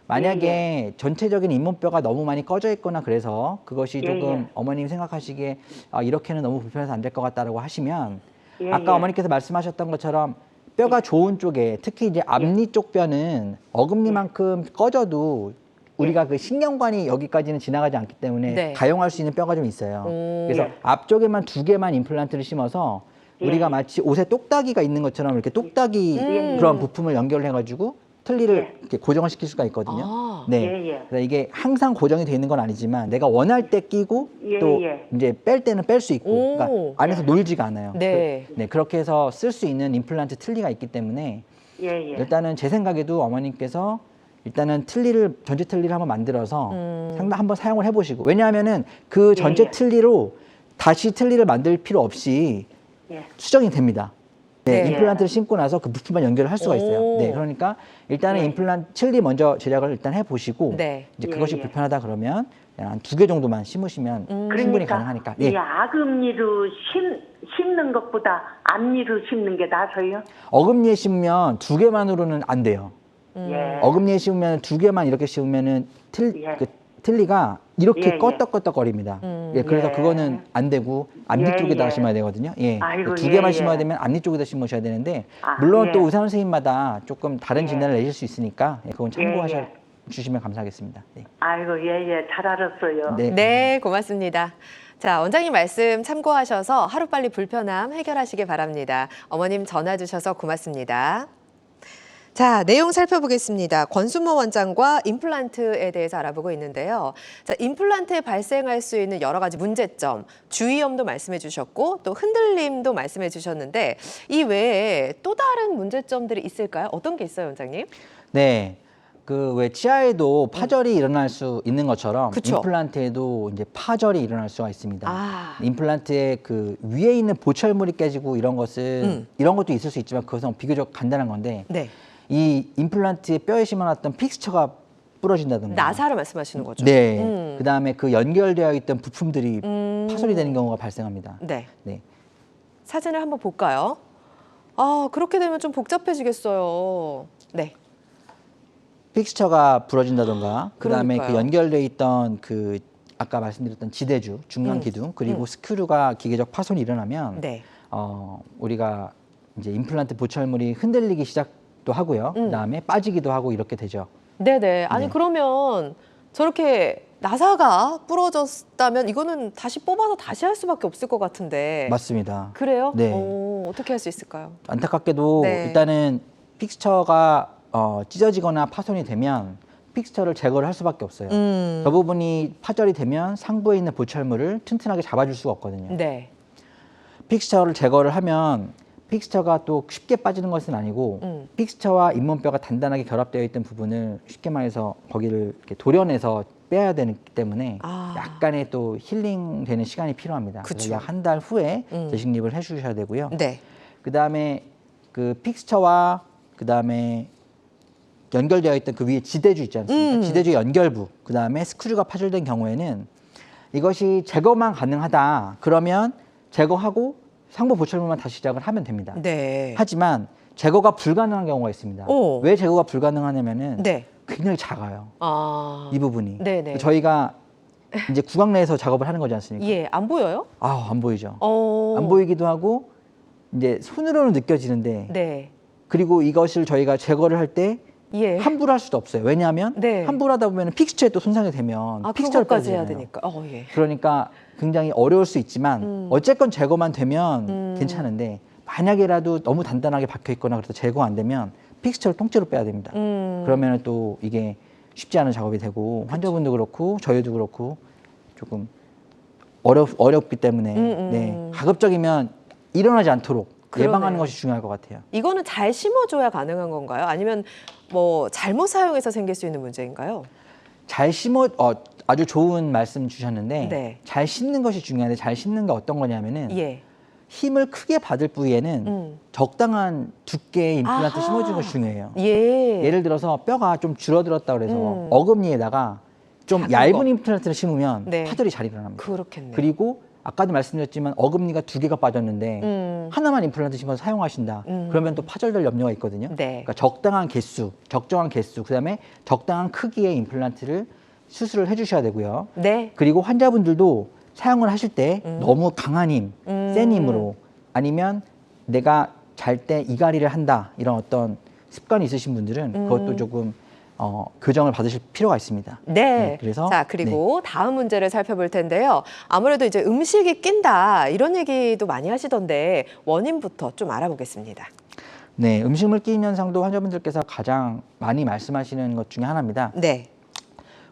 만약에 예, 전체적인 잇몸뼈가 너무 많이 꺼져 있거나 그래서 그것이 예, 조금 예. 어머님 생각하시기에 이렇게는 너무 불편해서 안 될 것 같다라고 하시면 예, 아까 예. 어머니께서 말씀하셨던 것처럼 뼈가 좋은 쪽에, 특히 이제 앞니 쪽 뼈는 어금니만큼 꺼져도 우리가 그 신경관이 여기까지는 지나가지 않기 때문에 네. 가용할 수 있는 뼈가 좀 있어요. 그래서 예. 앞쪽에만 2개만 임플란트를 심어서 우리가 예. 마치 옷에 똑딱이가 있는 것처럼 이렇게 똑딱이 그런 부품을 연결해가지고 틀니를 예. 이렇게 고정을 시킬 수가 있거든요. 아. 네. 예, 예. 그래서 이게 항상 고정이 되어 있는 건 아니지만 내가 원할 때 끼고 예, 또 예. 이제 뺄 때는 뺄 수 있고, 오. 그러니까 안에서 놀지가 않아요. 네. 네, 그렇게 해서 쓸 수 있는 임플란트 틀니가 있기 때문에 예, 예. 일단은 제 생각에도 어머님께서 일단은 틀니를, 전체 틀니를 한번 만들어서 상당 한번 사용을 해보시고, 왜냐하면은 그 전체 예. 틀니로 다시 틀니를 만들 필요 없이 예. 수정이 됩니다. 네, 네. 임플란트를 심고 나서 그 부품만 연결을 할 수가 있어요. 오. 네, 그러니까 일단은 네. 임플란트 틀니 먼저 제작을 일단 해보시고, 네. 이제 예, 그것이 예. 불편하다 그러면 한 2개 정도만 심으시면 충분히 가능하니까. 이 예. 악음니로 심는 것보다 앞니로 심는 게 나서요? 어금니에 심으면 2개만으로는 안 돼요. 예. 어금니에 심으면 2개만 이렇게 심으면은 예. 그 틀니가 이렇게 예, 예. 꺼떡꺼떡거립니다. 예, 그래서 예. 그거는 안 되고 앞니 예, 쪽에다가 예. 심어야 되거든요. 예. 아이고, 2개만 예, 심어야 예. 되면 앞니 쪽에다 심으셔야 되는데, 아, 물론 예. 또 의사 선생님마다 조금 다른 예. 진단을 내실 수 있으니까 그건 참고하셔 예. 주시면 감사하겠습니다. 네. 아이고, 예, 예. 잘 알았어요. 네. 네, 고맙습니다. 자, 원장님 말씀 참고하셔서 하루빨리 불편함 해결하시기 바랍니다. 어머님 전화 주셔서 고맙습니다. 자, 내용 살펴보겠습니다. 권순모 원장과 임플란트에 대해서 알아보고 있는데요. 자, 임플란트에 발생할 수 있는 여러 가지 문제점, 주의점도 말씀해 주셨고 또 흔들림도 말씀해 주셨는데 이 외에 또 다른 문제점들이 있을까요? 어떤 게 있어요, 원장님? 네. 그 왜 치아에도 파절이 일어날 수 있는 것처럼 그쵸. 임플란트에도 이제 파절이 일어날 수가 있습니다. 아. 임플란트의 그 위에 있는 보철물이 깨지고 이런 것은 이런 것도 있을 수 있지만 그것은 비교적 간단한 건데, 네. 이 임플란트에 뼈에 심어놨던 픽스처가 부러진다든가, 나사를 말씀하시는 거죠? 네. 그다음에 그 연결되어 있던 부품들이 파손이 되는 경우가 발생합니다. 네. 네. 사진을 한번 볼까요? 아, 그렇게 되면 좀 복잡해지겠어요. 네. 픽스처가 부러진다던가, 그다음에 그 그러니까요. 연결돼 있던 그 아까 말씀드렸던 지대주, 중간 기둥, 그리고 스크류가 기계적 파손이 일어나면 네. 우리가 이제 임플란트 보철물이 흔들리기 시작도 하고요. 그다음에 빠지기도 하고 이렇게 되죠. 네네. 아니, 네. 그러면 저렇게 나사가 부러졌다면 이거는 다시 뽑아서 다시 할 수밖에 없을 것 같은데. 맞습니다. 그래요? 네. 어떻게 할 수 있을까요? 안타깝게도 네. 일단은 픽스처가 찢어지거나 파손이 되면 픽스처를 제거를 할 수밖에 없어요. 그 부분이 파절이 되면 상부에 있는 보철물을 튼튼하게 잡아줄 수가 없거든요. 네. 픽스처를 제거를 하면 픽스처가 또 쉽게 빠지는 것은 아니고, 픽스처와 잇몸뼈가 단단하게 결합되어 있던 부분을 쉽게 말해서 거기를 이렇게 도려내서 빼야 되기 때문에 아. 약간의 또 힐링되는 시간이 필요합니다. 그쵸. 그래서 약 한 달 후에 재식립을 해주셔야 되고요. 네. 그다음에 그 픽스처와 그다음에 연결되어 있던 그 위에 지대주 있지 않습니까? 지대주 연결부, 그다음에 스크류가 파절된 경우에는 이것이 제거만 가능하다 그러면 제거하고 상부 보철물만 다시 시작을 하면 됩니다. 네. 하지만 제거가 불가능한 경우가 있습니다. 오. 왜 제거가 불가능하냐면은 네. 굉장히 작아요. 아. 이 부분이. 네네. 저희가 이제 구강 내에서 작업을 하는 거지 않습니까? 예, 안 보여요? 안 보이죠. 어. 안 보이기도 하고 이제 손으로는 느껴지는데, 네. 그리고 이것을 저희가 제거를 할 때 예. 함부로 할 수도 없어요. 왜냐하면 네. 함부로 하다 보면 픽스처에 또 손상이 되면 아, 픽스처를 그것까지 빼야 해야 되잖아요. 되니까. 예. 그러니까 굉장히 어려울 수 있지만 어쨌건 제거만 되면 괜찮은데, 만약에라도 너무 단단하게 박혀 있거나 그래서 제거 안 되면 픽스처를 통째로 빼야 됩니다. 그러면 또 이게 쉽지 않은 작업이 되고 환자분도 그렇고 저희도 그렇고 조금 어렵기 때문에 네, 가급적이면 일어나지 않도록 그러네요. 예방하는 것이 중요할 것 같아요. 이거는 잘 심어줘야 가능한 건가요? 아니면 뭐 잘못 사용해서 생길 수 있는 문제인가요? 잘 심어 아주 좋은 말씀 주셨는데, 네. 잘 심는 것이 중요한데, 잘 심는 게 어떤 거냐면은 예. 힘을 크게 받을 부위에는 적당한 두께의 임플란트 아하. 심어주는 것이 중요해요. 예. 예를 들어서 뼈가 좀 줄어들었다 그래서 어금니에다가 좀 작은 얇은 거. 임플란트를 심으면 네. 파절이 잘 일어납니다. 그렇겠네요. 그리고 아까도 말씀드렸지만 어금니가 2개가 빠졌는데 하나만 임플란트 심어서 사용하신다. 그러면 또 파절될 염려가 있거든요. 네. 그러니까 적당한 개수, 그다음에 적당한 크기의 임플란트를 수술을 해주셔야 되고요. 네. 그리고 환자분들도 사용을 하실 때 너무 강한 힘, 센 힘으로 아니면 내가 잘 때 이갈이를 한다 이런 어떤 습관이 있으신 분들은 그것도 조금 교정을 받으실 필요가 있습니다. 네. 그래서 자, 그리고 다음 문제를 살펴볼 텐데요. 아무래도 이제 음식이 낀다 이런 얘기도 많이 하시던데 원인부터 좀 알아보겠습니다. 네, 음식물 끼임 현상도 환자분들께서 가장 많이 말씀하시는 것 중에 하나입니다. 네.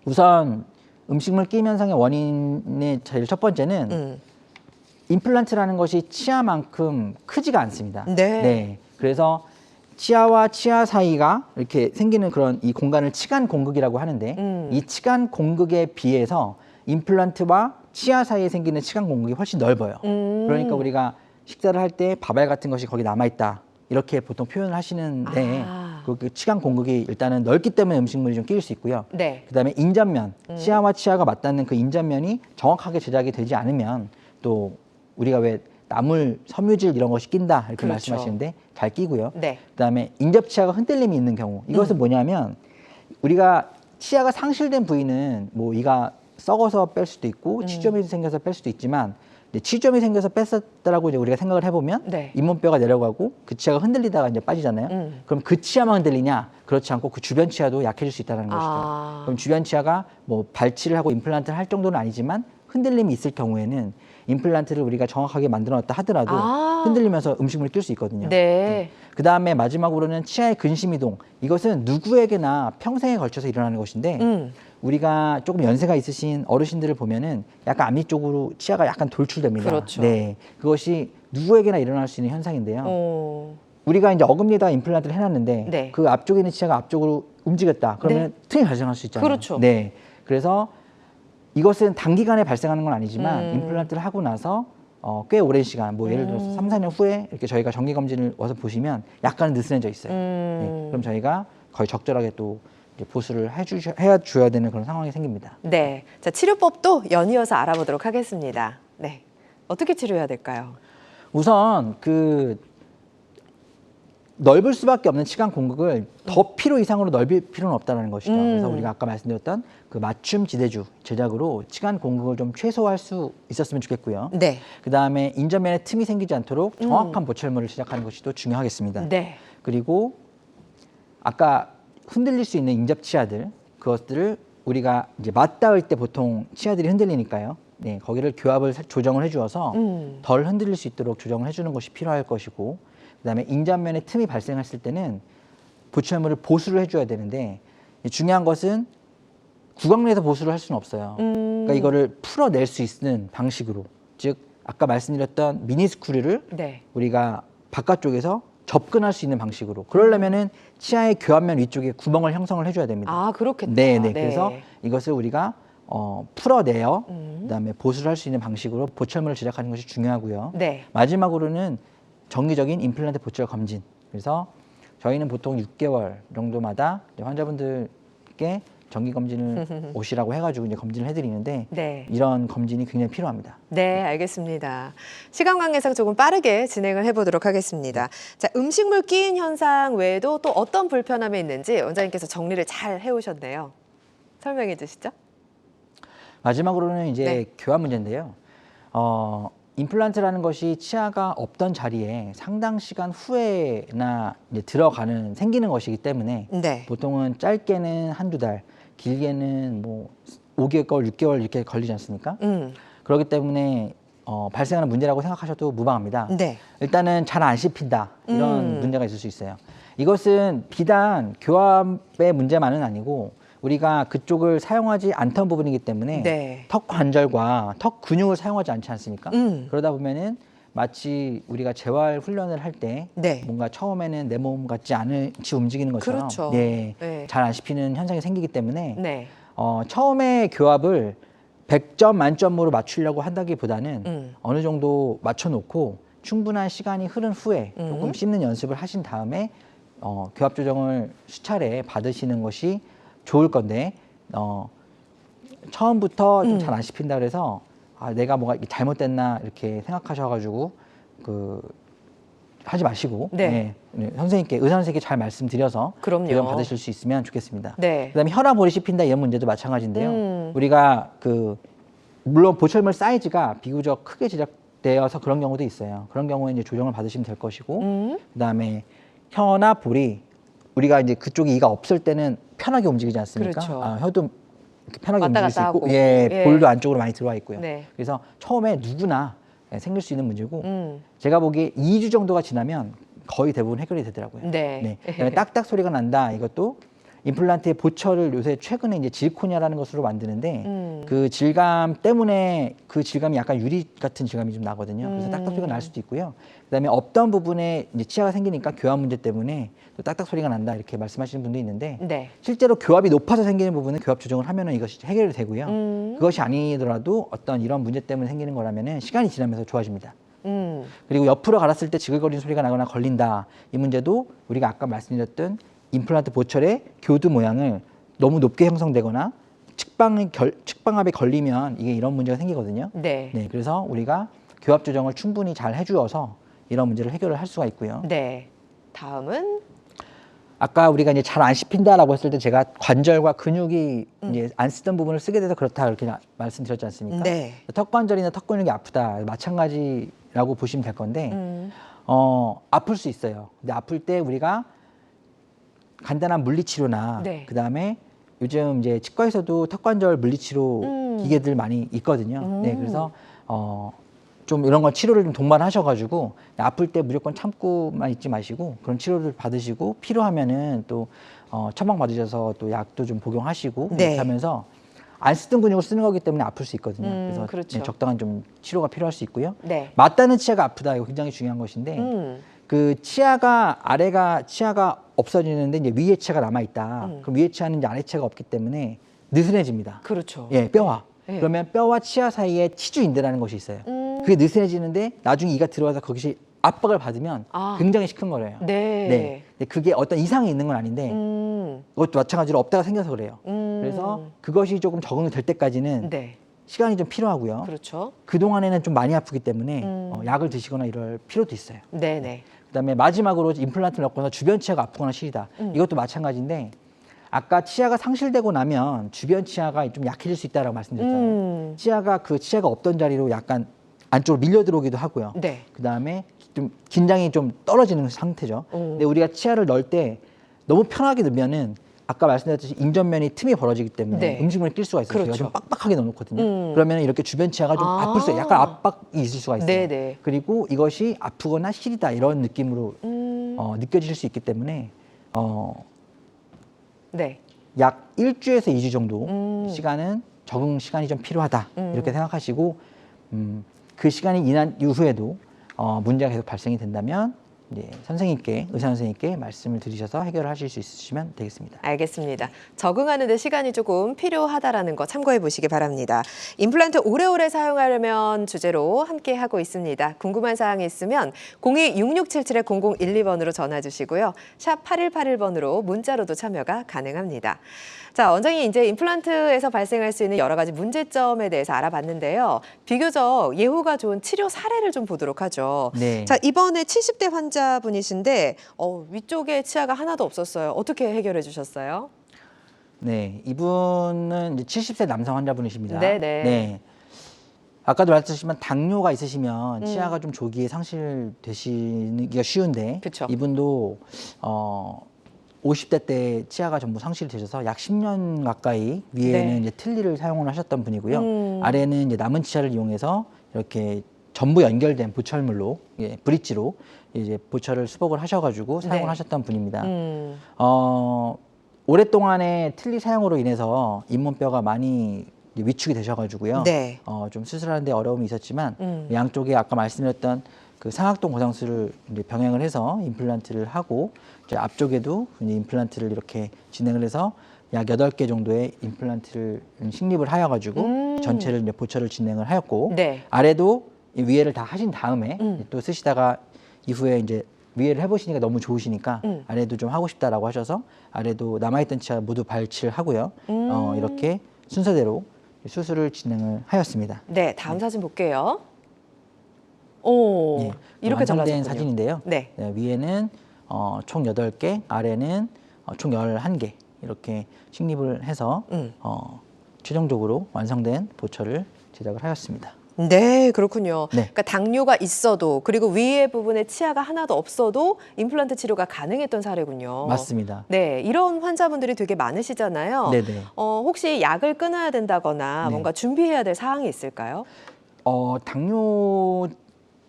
우선 음식물 끼임 현상의 원인의 제일 첫 번째는 임플란트라는 것이 치아만큼 크지가 않습니다. 네. 그래서 치아와 치아 사이가 이렇게 생기는 그런 이 공간을 치간 공극이라고 하는데 이 치간 공극에 비해서 임플란트와 치아 사이에 생기는 치간 공극이 훨씬 넓어요. 그러니까 우리가 식사를 할 때 밥알 같은 것이 거기 남아있다. 이렇게 보통 표현을 하시는데 아. 그 치간 공극이 일단은 넓기 때문에 음식물이 좀 끼일 수 있고요. 네. 그다음에 인접면, 치아와 치아가 맞닿는 그 인접면이 정확하게 제작이 되지 않으면 또 우리가 왜 나물, 섬유질 이런 것이 낀다 이렇게 그렇죠. 말씀하시는데 잘 끼고요. 네. 그다음에 인접 치아가 흔들림이 있는 경우 이것은 뭐냐면 우리가 치아가 상실된 부위는 뭐 이가 썩어서 뺄 수도 있고 치점이 생겨서 뺄 수도 있지만 이제 치점이 생겨서 뺐었다라고 이제 우리가 생각을 해보면 네. 잇몸뼈가 내려가고 그 치아가 흔들리다가 이제 빠지잖아요. 그럼 그 치아만 흔들리냐? 그렇지 않고 그 주변 치아도 약해질 수 있다는 것이죠. 아. 그럼 주변 치아가 뭐 발치를 하고 임플란트를 할 정도는 아니지만 흔들림이 있을 경우에는 임플란트를 우리가 정확하게 만들어놨다 하더라도 아. 흔들리면서 음식물이 낄 수 있거든요. 네. 그 다음에 마지막으로는 치아의 근심이동. 이것은 누구에게나 평생에 걸쳐서 일어나는 것인데 우리가 조금 연세가 있으신 어르신들을 보면은 약간 앞니 쪽으로 치아가 약간 돌출됩니다. 그렇죠. 네, 그것이 누구에게나 일어날 수 있는 현상인데요. 어. 우리가 이제 어금니에다 임플란트를 해놨는데 네. 그 앞쪽에 있는 치아가 앞쪽으로 움직였다. 그러면 틈이 발생할 수 있잖아요. 그렇죠. 네, 그래서 이것은 단기간에 발생하는 건 아니지만 임플란트를 하고 나서 꽤 오랜 시간, 뭐 예를 들어서 3, 4년 후에 이렇게 저희가 정기 검진을 와서 보시면 약간 느슨해져 있어요. 네, 그럼 저희가 거의 적절하게 또 이제 보수를 해줘야 되는 그런 상황이 생깁니다. 네. 자, 치료법도 연이어서 알아보도록 하겠습니다. 네. 어떻게 치료해야 될까요? 우선 그 넓을 수밖에 없는 치간 공극을 더 필요 이상으로 넓힐 필요는 없다는 것이죠. 그래서 우리가 아까 말씀드렸던 그 맞춤 지대주 제작으로 치간 공극을 좀 최소화할 수 있었으면 좋겠고요. 네. 그 다음에 인접면에 틈이 생기지 않도록 정확한 보철물을 제작하는 것이 또 중요하겠습니다. 네. 그리고 아까 흔들릴 수 있는 인접 치아들 그것들을 우리가 이제 맞닿을 때 보통 치아들이 흔들리니까요. 네, 거기를 교합을 조정을 해주어서 덜 흔들릴 수 있도록 조정을 해주는 것이 필요할 것이고, 그다음에 인접면에 틈이 발생했을 때는 보철물을 보수를 해줘야 되는데 중요한 것은 구강 내에서 보수를 할 수는 없어요. 그러니까 이거를 풀어낼 수 있는 방식으로, 즉 아까 말씀드렸던 미니스크류를 네. 우리가 바깥쪽에서 접근할 수 있는 방식으로. 그러려면은 치아의 교합면 위쪽에 구멍을 형성을 해줘야 됩니다. 아, 그렇겠다. 네. 그래서 이것을 우리가 풀어내어 그다음에 보수를 할 수 있는 방식으로 보철물을 제작하는 것이 중요하고요. 네. 마지막으로는 정기적인 임플란트 보철 검진. 그래서 저희는 보통 6개월 정도마다 이제 환자분들께 정기 검진을 오시라고 해가지고 이제 검진을 해드리는데 네. 이런 검진이 굉장히 필요합니다. 네, 알겠습니다. 시간 관계상 조금 빠르게 진행을 해보도록 하겠습니다. 자, 음식물 끼인 현상 외에도 또 어떤 불편함이 있는지 원장님께서 정리를 잘 해오셨네요. 설명해 주시죠. 마지막으로는 이제 네. 교합 문제인데요. 임플란트라는 것이 치아가 없던 자리에 상당 시간 후에나 이제 생기는 것이기 때문에 네. 보통은 짧게는 한두 달, 길게는 뭐 5개월, 6개월 이렇게 걸리지 않습니까? 그렇기 때문에 발생하는 문제라고 생각하셔도 무방합니다. 네. 일단은 잘 안 씹힌다 이런 문제가 있을 수 있어요. 이것은 비단 교합의 문제만은 아니고 우리가 그쪽을 사용하지 않던 부분이기 때문에 네. 턱 관절과 턱 근육을 사용하지 않지 않습니까? 그러다 보면은 마치 우리가 재활 훈련을 할 때 네. 뭔가 처음에는 내 몸 같지 않지 움직이는 것처럼 그렇죠. 네, 네. 잘 안 씹히는 현상이 생기기 때문에 네. 처음에 교합을 100점 만점으로 맞추려고 한다기보다는 어느 정도 맞춰놓고 충분한 시간이 흐른 후에 조금 씹는 연습을 하신 다음에 교합 조정을 수차례 받으시는 것이 좋을 건데 처음부터 좀 잘 안 씹힌다 그래서 내가 뭐가 잘못됐나 이렇게 생각하셔가지고 하지 마시고 네. 선생님께 의사 선생님께 잘 말씀드려서 그럼요. 교정 받으실 수 있으면 좋겠습니다. 네. 그다음에 혈압 오래 씹힌다 이런 문제도 마찬가지인데요. 우리가 물론 보철물 사이즈가 비교적 크게 제작되어서 그런 경우도 있어요. 그런 경우에 이제 조정을 받으시면 될 것이고, 그다음에 혀나 볼이 우리가 이제 그쪽에 이가 없을 때는 편하게 움직이지 않습니까? 그렇죠. 혀도 이렇게 편하게 왔다 움직일 수 갔다 있고, 하고. 예, 예. 볼도 안쪽으로 많이 들어와 있고요. 네. 그래서 처음에 누구나 생길 수 있는 문제고, 제가 보기에 2주 정도가 지나면 거의 대부분 해결이 되더라고요. 네. 그다음에 딱딱 소리가 난다. 이것도 임플란트의 보철을 요새 최근에 이제 질코니아라는 것으로 만드는데 그 질감 때문에 그 질감이 약간 유리 같은 질감이 좀 나거든요. 그래서 딱딱 소리가 날 수도 있고요. 그다음에 없던 부분에 이제 치아가 생기니까 교합 문제 때문에 또 딱딱 소리가 난다 이렇게 말씀하시는 분도 있는데 네. 실제로 교합이 높아서 생기는 부분은 교합 조정을 하면은 이것이 해결이 되고요. 그것이 아니더라도 어떤 이런 문제 때문에 생기는 거라면은 시간이 지나면서 좋아집니다. 그리고 옆으로 갈았을 때 지글거리는 소리가 나거나 걸린다. 이 문제도 우리가 아까 말씀드렸던 임플란트 보철의 교두 모양을 너무 높게 형성되거나 측방압에 걸리면 이게 이런 문제가 생기거든요. 네. 그래서 우리가 교합 조정을 충분히 잘 해주어서 이런 문제를 해결을 할 수가 있고요. 네. 다음은 아까 우리가 이제 잘 안 씹힌다라고 했을 때 제가 관절과 근육이 이제 안 쓰던 부분을 쓰게 돼서 그렇다 그렇게 말씀드렸지 않습니까? 네. 턱 관절이나 턱 근육이 아프다 마찬가지라고 보시면 될 건데 아플 수 있어요. 근데 아플 때 우리가 간단한 물리치료나 네. 그다음에 요즘 이제 치과에서도 턱관절 물리치료 기계들 많이 있거든요. 그래서 좀 이런 건 치료를 좀 동반하셔가지고 아플 때 무조건 참고만 있지 마시고 그런 치료를 받으시고 필요하면은 또 처방 받으셔서 또 약도 좀 복용하시고 네. 이렇게 하면서 안 쓰던 근육을 쓰는 거기 때문에 아플 수 있거든요. 그래서 그렇죠. 적당한 좀 치료가 필요할 수 있고요. 네. 맞닿는 치아가 아프다 이거 굉장히 중요한 것인데 그 치아가 치아가 없어지는데 이제 위에 치아가 남아 있다. 그럼 위에 치아는 이제 아래 치아가 없기 때문에 느슨해집니다. 그렇죠. 예, 뼈와. 네. 그러면 뼈와 치아 사이에 치주인대라는 것이 있어요. 그게 느슨해지는데 나중에 이가 들어와서 거기서 압박을 받으면 굉장히 시큰거려요. 네. 근데 그게 어떤 이상이 있는 건 아닌데 그것도 마찬가지로 없다가 생겨서 그래요. 그래서 그것이 조금 적응이 될 때까지는 네. 시간이 좀 필요하고요. 그렇죠. 그동안에는 좀 많이 아프기 때문에 약을 드시거나 이럴 필요도 있어요. 네네. 그다음에 마지막으로 임플란트를 넣거나 주변 치아가 아프거나 시리다. 이것도 마찬가지인데 아까 치아가 상실되고 나면 주변 치아가 좀 약해질 수 있다라고 말씀드렸잖아요. 치아가 없던 자리로 약간 안쪽으로 밀려 들어오기도 하고요. 네. 그다음에 좀 긴장이 좀 떨어지는 상태죠. 근데 우리가 치아를 넣을 때 너무 편하게 넣으면은 아까 말씀드렸듯이 인전면이 틈이 벌어지기 때문에 네. 음식물이 낄 수가 있어요. 그렇죠. 좀 빡빡하게 넣어놓거든요. 그러면 이렇게 주변 치아가 좀 아플 수 있어요. 약간 압박이 있을 수가 있어요. 네네. 그리고 이것이 아프거나 시리다 이런 느낌으로 느껴질 수 있기 때문에 네. 약 1주에서 2주 정도 시간은 적응 시간이 좀 필요하다 이렇게 생각하시고 그 시간이 지난 이후에도 문제가 계속 발생이 된다면 이제 의사 선생님께 말씀을 드리셔서 해결하실 수 있으시면 되겠습니다. 알겠습니다. 적응하는 데 시간이 조금 필요하다라는 거 참고해 보시기 바랍니다. 임플란트 오래오래 사용하려면 주제로 함께 하고 있습니다. 궁금한 사항이 있으면 02-6677-0012번으로 전화 주시고요. 샵 8181번으로 문자로도 참여가 가능합니다. 자, 원장님 이제 임플란트에서 발생할 수 있는 여러 가지 문제점에 대해서 알아봤는데요. 비교적 예후가 좋은 치료 사례를 좀 보도록 하죠. 네. 자, 이번에 70대 환자분이신데 위쪽에 치아가 하나도 없었어요. 어떻게 해결해 주셨어요? 네, 이분은 이제 70세 남성 환자분이십니다. 네네. 네. 아까도 말씀하셨지만 당뇨가 있으시면 치아가 좀 조기에 상실되시기가 쉬운데 그쵸. 이분도 50대 때 치아가 전부 상실이 되셔서 약 10년 가까이 위에는 네. 이제 틀니를 사용을 하셨던 분이고요. 아래는 이제 남은 치아를 이용해서 이렇게 전부 연결된 보철물로 브릿지로 이제 보철을 수복을 하셔가지고 사용을 네. 하셨던 분입니다. 오랫동안의 틀니 사용으로 인해서 잇몸뼈가 많이 위축이 되셔가지고요. 네. 좀 수술하는데 어려움이 있었지만 양쪽에 아까 말씀드렸던 그 상악동 고상수를 이제 병행을 해서 임플란트를 하고 이제 앞쪽에도 이제 임플란트를 이렇게 진행을 해서 약 8개 정도의 임플란트를 식립을 하여가지고 전체를 이제 보철을 진행을 하였고 네. 아래도 이 위에를 다 하신 다음에 또 쓰시다가 이후에 이제 위에를 해보시니까 너무 좋으시니까 아래도 좀 하고 싶다라고 하셔서 아래도 남아있던 치아 모두 발치를 하고요. 이렇게 순서대로 수술을 진행을 하였습니다. 네, 다음 사진 볼게요. 오, 네, 이렇게 완성된 잘라졌군요. 사진인데요. 네. 네, 위에는 총 8개, 아래는 총 11개 이렇게 식립을 해서 최종적으로 완성된 보철을 제작을 하였습니다. 네, 그렇군요. 네. 그러니까 당뇨가 있어도 그리고 위에 부분에 치아가 하나도 없어도 임플란트 치료가 가능했던 사례군요. 맞습니다. 네, 이런 환자분들이 되게 많으시잖아요. 네네. 혹시 약을 끊어야 된다거나 네. 뭔가 준비해야 될 사항이 있을까요?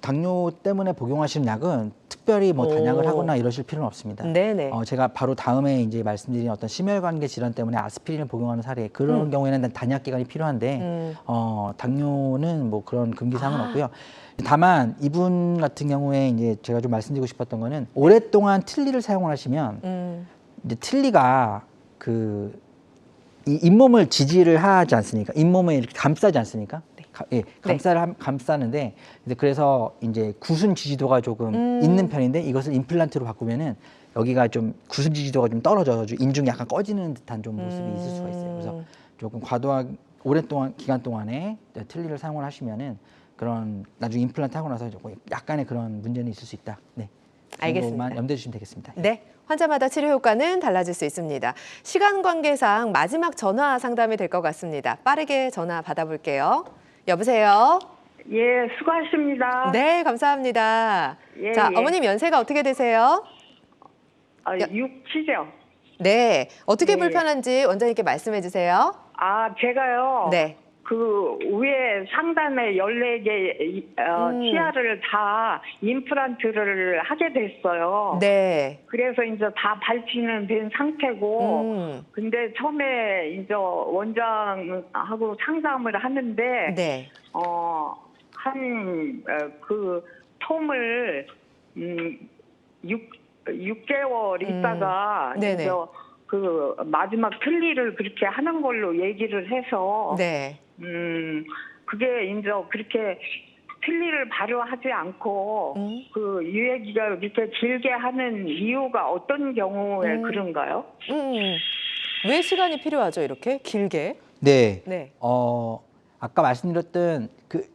당뇨 때문에 복용하시는 약은 특별히 뭐 단약을 하거나 이러실 필요는 없습니다. 네네. 제가 바로 다음에 이제 말씀드린 어떤 심혈관계 질환 때문에 아스피린을 복용하는 사례 그런 경우에는 단약 기간이 필요한데 당뇨는 뭐 그런 금기사항은 없고요. 다만 이분 같은 경우에 이제 제가 좀 말씀드리고 싶었던 거는 오랫동안 틀니를 사용을 하시면 이제 틀니가 이 잇몸을 지지를 하지 않습니까? 잇몸을 이렇게 감싸지 않습니까? 감싸는데 그래서 이제 구순 지지도가 조금 있는 편인데 이것을 임플란트로 바꾸면은 여기가 좀 구순 지지도가 좀 떨어져가지고 인중이 약간 꺼지는 듯한 좀 모습이 있을 수가 있어요. 그래서 조금 과도한 오랫동안 기간 동안에 틀니를 사용을 하시면은 그런 나중에 임플란트 하고 나서 조금 약간의 그런 문제는 있을 수 있다. 네, 알겠습니다. 만 염두해 주시면 되겠습니다. 네. 환자마다 치료 효과는 달라질 수 있습니다. 시간 관계상 마지막 전화 상담이 될 것 같습니다. 빠르게 전화 받아볼게요. 여보세요? 예, 수고하십니다. 네, 감사합니다. 예, 자, 예. 어머님 연세가 어떻게 되세요? 67죠. 네, 어떻게 예. 불편한지 원장님께 말씀해 주세요. 제가요. 네. 그 위에 상단에 14개 치아를 다 임플란트를 하게 됐어요. 네. 그래서 이제 다 발치는 된 상태고, 근데 처음에 이제 원장하고 상담을 하는데, 네. 그 톰을 6개월 있다가 네네. 이제 그 마지막 틀니를 그렇게 하는 걸로 얘기를 해서 네. 그게 이제 그렇게 틀니를 바로 하지 않고 그 유예기가 이렇게 길게 하는 이유가 어떤 경우에 그런가요? 왜 시간이 필요하죠, 이렇게 길게? 네. 네. 아까 말씀드렸던 그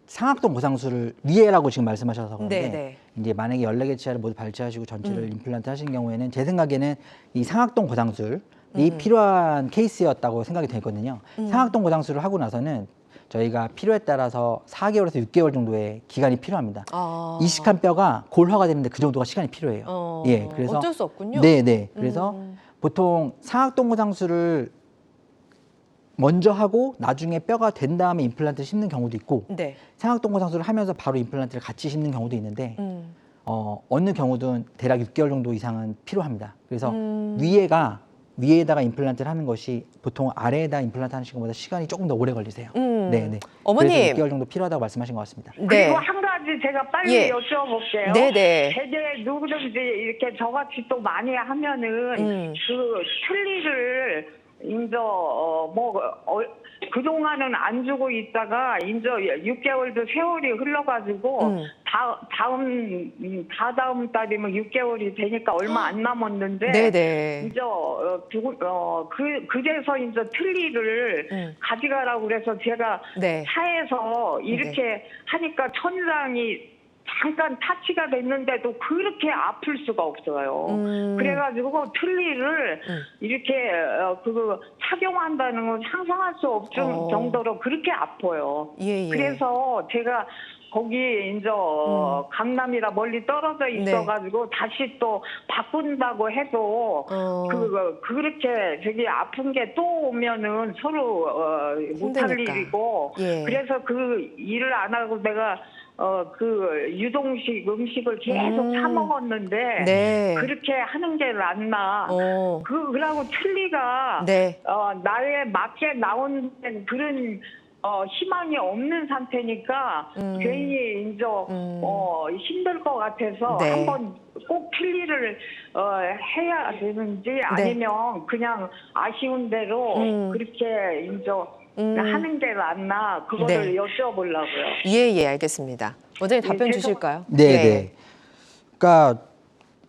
상악동 고상술을 위에라고 지금 말씀하셔서 그런데 네. 이제 만약에 14개 치아를 모두 발치하시고 전체를 임플란트 하신 경우에는 제 생각에는 이 상악동 고상술이 필요한 케이스였다고 생각이 되거든요. 상악동 고상술을 하고 나서는 저희가 필요에 따라서 4개월에서 6개월 정도의 기간이 필요합니다. 이식한 뼈가 골화가 되는데 그 정도가 시간이 필요해요. 예, 그래서 어쩔 수 없군요. 네. 그래서 보통 상악동 고상술을 먼저 하고 나중에 뼈가 된 다음에 임플란트를 심는 경우도 있고 네. 상악동 고상술을 하면서 바로 임플란트를 같이 심는 경우도 있는데 어느 경우든 대략 6개월 정도 이상은 필요합니다. 그래서 위에다가 임플란트를 하는 것이 보통 아래에다 임플란트 하는 것보다 시간이 조금 더 오래 걸리세요. 네네. 어머님. 그래서 6개월 정도 필요하다고 말씀하신 것 같습니다. 네. 그리고 한 가지 제가 빨리 예. 여쭤볼게요. 네네. 대개 누구든지 이렇게 저같이 또 많이 하면은 그 틀니를 이제 그동안은 안 주고 있다가 이제 6개월도 세월이 흘러가지고 다다음 달이면 6개월이 되니까 얼마 안 남았는데 네네. 이제 그래서 이제 틀니를 가져가라고 그래서 제가 네. 차에서 이렇게 하니까 천장이 잠깐 타치가 됐는데도 그렇게 아플 수가 없어요. 그래가지고 틀니를 이렇게 착용한다는 건 상상할 수 없을 정도로 그렇게 아파요. 예. 그래서 제가 거기 이제 강남이라 멀리 떨어져 있어가지고 다시 또 바꾼다고 해도 그렇게 되게 아픈 게 또 오면은 서로 못할 힘드니까. 일이고 예. 그래서 그 일을 안 하고 내가 그 유동식 음식을 계속 사 먹었는데 네. 그렇게 하는 게 낫나? 그러고 틀니가 네. 나에 맞게 나온 그런 희망이 없는 상태니까 괜히 이제 힘들 것 같아서 네. 한번 꼭 틀니를 해야 되는지 아니면 그냥 아쉬운 대로 그렇게 이제 하는 게 낫나 그거를 네. 여쭤보려고요. 예, 알겠습니다. 원장님 답변 예, 주실까요? 네. 그러니까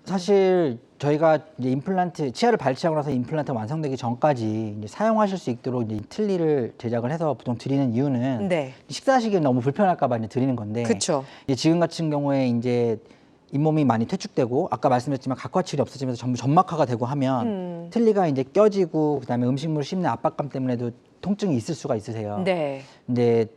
사실 저희가 이제 임플란트 치아를 발치하고 나서 임플란트가 완성되기 전까지 이제 사용하실 수 있도록 이제 틀니를 제작을 해서 보통 드리는 이유는 네. 식사하시기에 너무 불편할까봐 이제 드리는 건데 그렇죠. 이제 지금 같은 경우에 이제 잇몸이 많이 퇴축되고 아까 말씀드렸지만 각화칠이 없어지면서 전부 점막화가 되고 하면 틀니가 이제 껴지고 그다음에 음식물을 씹는 압박감 때문에도 통증이 있을 수가 있으세요. 네. 근데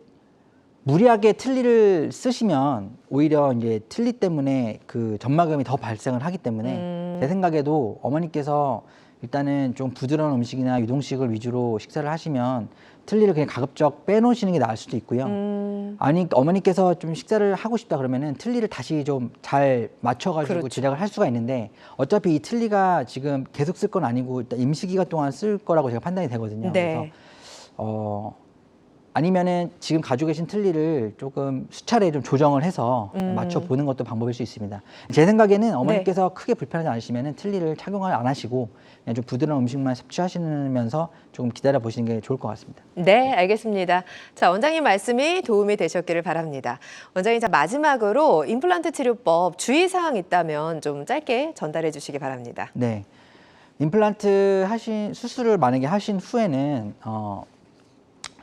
무리하게 틀니를 쓰시면 오히려 이제 틀니 때문에 그 점막염이 더 발생을 하기 때문에 제 생각에도 어머니께서 일단은 좀 부드러운 음식이나 유동식을 위주로 식사를 하시면 틀니를 그냥 가급적 빼놓으시는 게 나을 수도 있고요. 아니 어머니께서 좀 식사를 하고 싶다 그러면은 틀니를 다시 좀 잘 맞춰가지고 그렇죠. 제작을 할 수가 있는데 어차피 이 틀니가 지금 계속 쓸 건 아니고 일단 임시기간 동안 쓸 거라고 제가 판단이 되거든요. 네. 그래서 아니면은 지금 가지고 계신 틀니를 조금 수차례 좀 조정을 해서 맞춰 보는 것도 방법일 수 있습니다. 제 생각에는 어머니께서 크게 불편하지 않으시면은 틀니를 착용을 안 하시고 그냥 좀 부드러운 음식만 섭취하시면서 조금 기다려 보시는 게 좋을 것 같습니다. 네, 알겠습니다. 자, 원장님 말씀이 도움이 되셨기를 바랍니다. 원장님, 자, 마지막으로 임플란트 치료법 주의사항 있다면 좀 짧게 전달해 주시기 바랍니다. 네. 임플란트 수술을 만약에 하신 후에는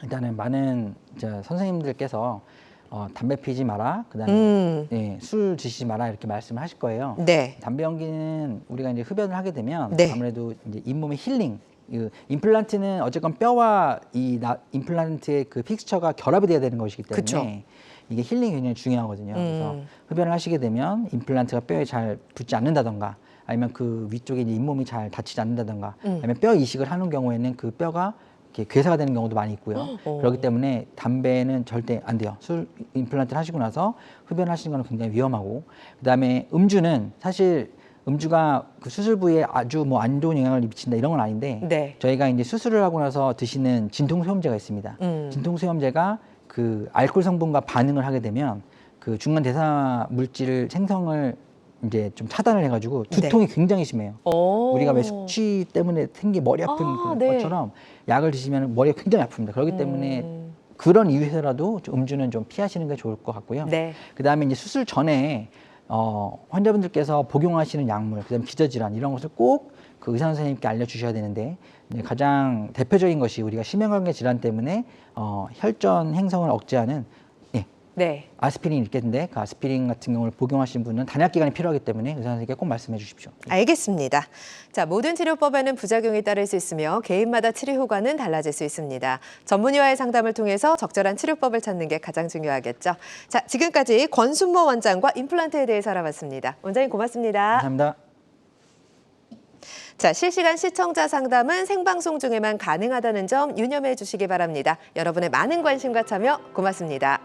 일단은 많은 이제 선생님들께서 담배 피지 마라, 그다음에 네, 술 드시지 마라 이렇게 말씀을 하실 거예요. 네. 담배 연기는 우리가 이제 흡연을 하게 되면 네. 아무래도 이제 잇몸의 힐링, 임플란트는 어쨌건 뼈와 임플란트의 그 픽스처가 결합이 돼야 되는 것이기 때문에 그쵸. 이게 힐링이 굉장히 중요하거든요. 그래서 흡연을 하시게 되면 임플란트가 뼈에 잘 붙지 않는다던가 아니면 그 위쪽에 이제 잇몸이 잘 닫히지 않는다던가 아니면 뼈 이식을 하는 경우에는 그 뼈가 이렇게 괴사가 되는 경우도 많이 있고요. 그렇기 때문에 담배는 절대 안 돼요. 술 임플란트를 하시고 나서 흡연하시는 거는 굉장히 위험하고 그다음에 음주는 사실 음주가 그 수술 부위에 아주 뭐 안 좋은 영향을 미친다 이런 건 아닌데 네. 저희가 이제 수술을 하고 나서 드시는 진통소염제가 있습니다. 진통소염제가 그 알코올 성분과 반응을 하게 되면 그 중간 대사 물질을 생성을 이제 좀 차단을 해가지고 두통이 굉장히 심해요. 우리가 왜 숙취 때문에 생긴 머리 아픈 네. 것처럼 약을 드시면 머리가 굉장히 아픕니다. 그렇기 때문에 그런 이유에서라도 음주는 좀 피하시는 게 좋을 것 같고요. 네. 그다음에 이제 수술 전에 환자분들께서 복용하시는 약물, 그다음에 기저질환 이런 것을 꼭 그 의사 선생님께 알려주셔야 되는데 이제 가장 대표적인 것이 우리가 심혈관계 질환 때문에 혈전 행성을 억제하는 네. 아스피린이 있겠는데 그 아스피린 같은 경우를 복용하시는 분은 단약 기간이 필요하기 때문에 의사 선생님께 꼭 말씀해 주십시오. 알겠습니다. 자, 모든 치료법에는 부작용이 따를 수 있으며 개인마다 치료 효과는 달라질 수 있습니다. 전문의와의 상담을 통해서 적절한 치료법을 찾는 게 가장 중요하겠죠. 자, 지금까지 권순모 원장과 임플란트에 대해서 알아봤습니다. 원장님 고맙습니다. 감사합니다. 자, 실시간 시청자 상담은 생방송 중에만 가능하다는 점 유념해 주시기 바랍니다. 여러분의 많은 관심과 참여 고맙습니다.